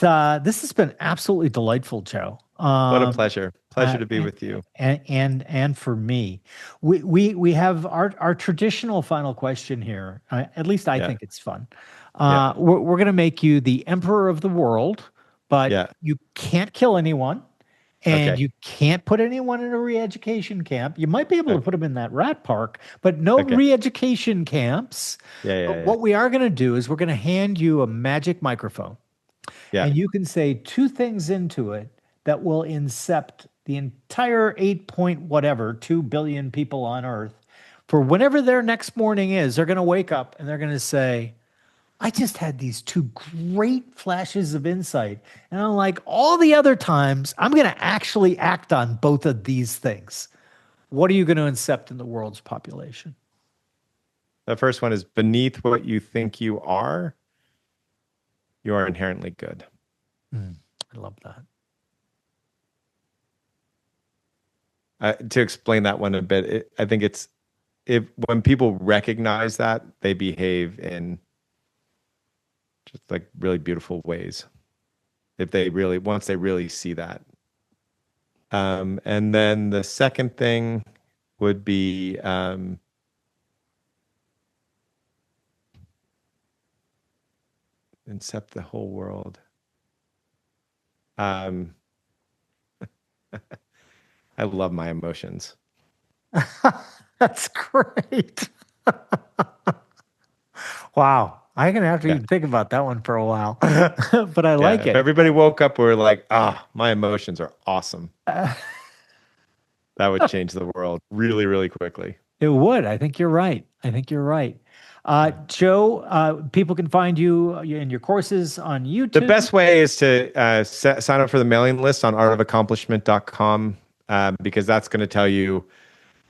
Speaker 2: this has been absolutely delightful, Joe.
Speaker 1: What a pleasure. Pleasure to be with you.
Speaker 2: And for me, we have our traditional final question here. At least I think it's fun. We're going to make you the emperor of the world, but you can't kill anyone, and you can't put anyone in a re-education camp. You might be able to put them in that rat park, but no re-education camps. What we are going to do is we're going to hand you a magic microphone, and you can say two things into it that will incept the entire 2 billion people on Earth for whenever their next morning is. They're going to wake up and they're going to say, I just had these two great flashes of insight. And unlike all the other times, I'm going to actually act on both of these things. What are you going to incept in the world's population?
Speaker 1: The first one is beneath what you think you are inherently good.
Speaker 2: I love that.
Speaker 1: To explain that one a bit, I think when people recognize that, they behave in just like really beautiful ways. Once they really see that. And then the second thing would be incept the whole world. I love my emotions.
Speaker 2: That's great. Wow. I'm going to have to even think about that one for a while, but I like it.
Speaker 1: If everybody woke up, we're like, my emotions are awesome. That would change the world really, really quickly.
Speaker 2: It would. I think you're right. Joe, people can find you in your courses on YouTube.
Speaker 1: The best way is to sign up for the mailing list on artofaccomplishment.com. Because that's going to tell you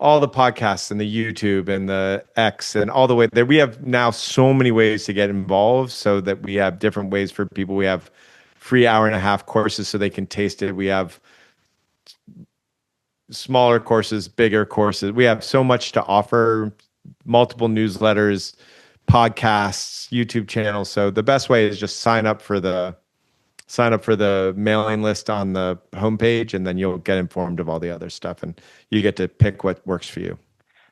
Speaker 1: all the podcasts and the YouTube and the X and all the way there. We have now so many ways to get involved, so that we have different ways for people. We have free 1.5-hour courses so they can taste it. We have smaller courses, bigger courses. We have so much to offer, multiple newsletters, podcasts, YouTube channels. So the best way is just sign up for the mailing list on the homepage, and then you'll get informed of all the other stuff, and you get to pick what works for you.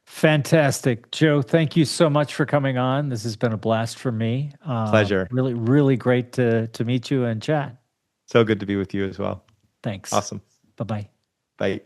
Speaker 3: Fantastic. Joe, thank you so much for coming on. This has been a blast for me.
Speaker 1: Pleasure.
Speaker 3: Really, really great to meet you and chat.
Speaker 1: So good to be with you as well.
Speaker 3: Thanks.
Speaker 1: Awesome.
Speaker 3: Bye-bye.
Speaker 1: Bye.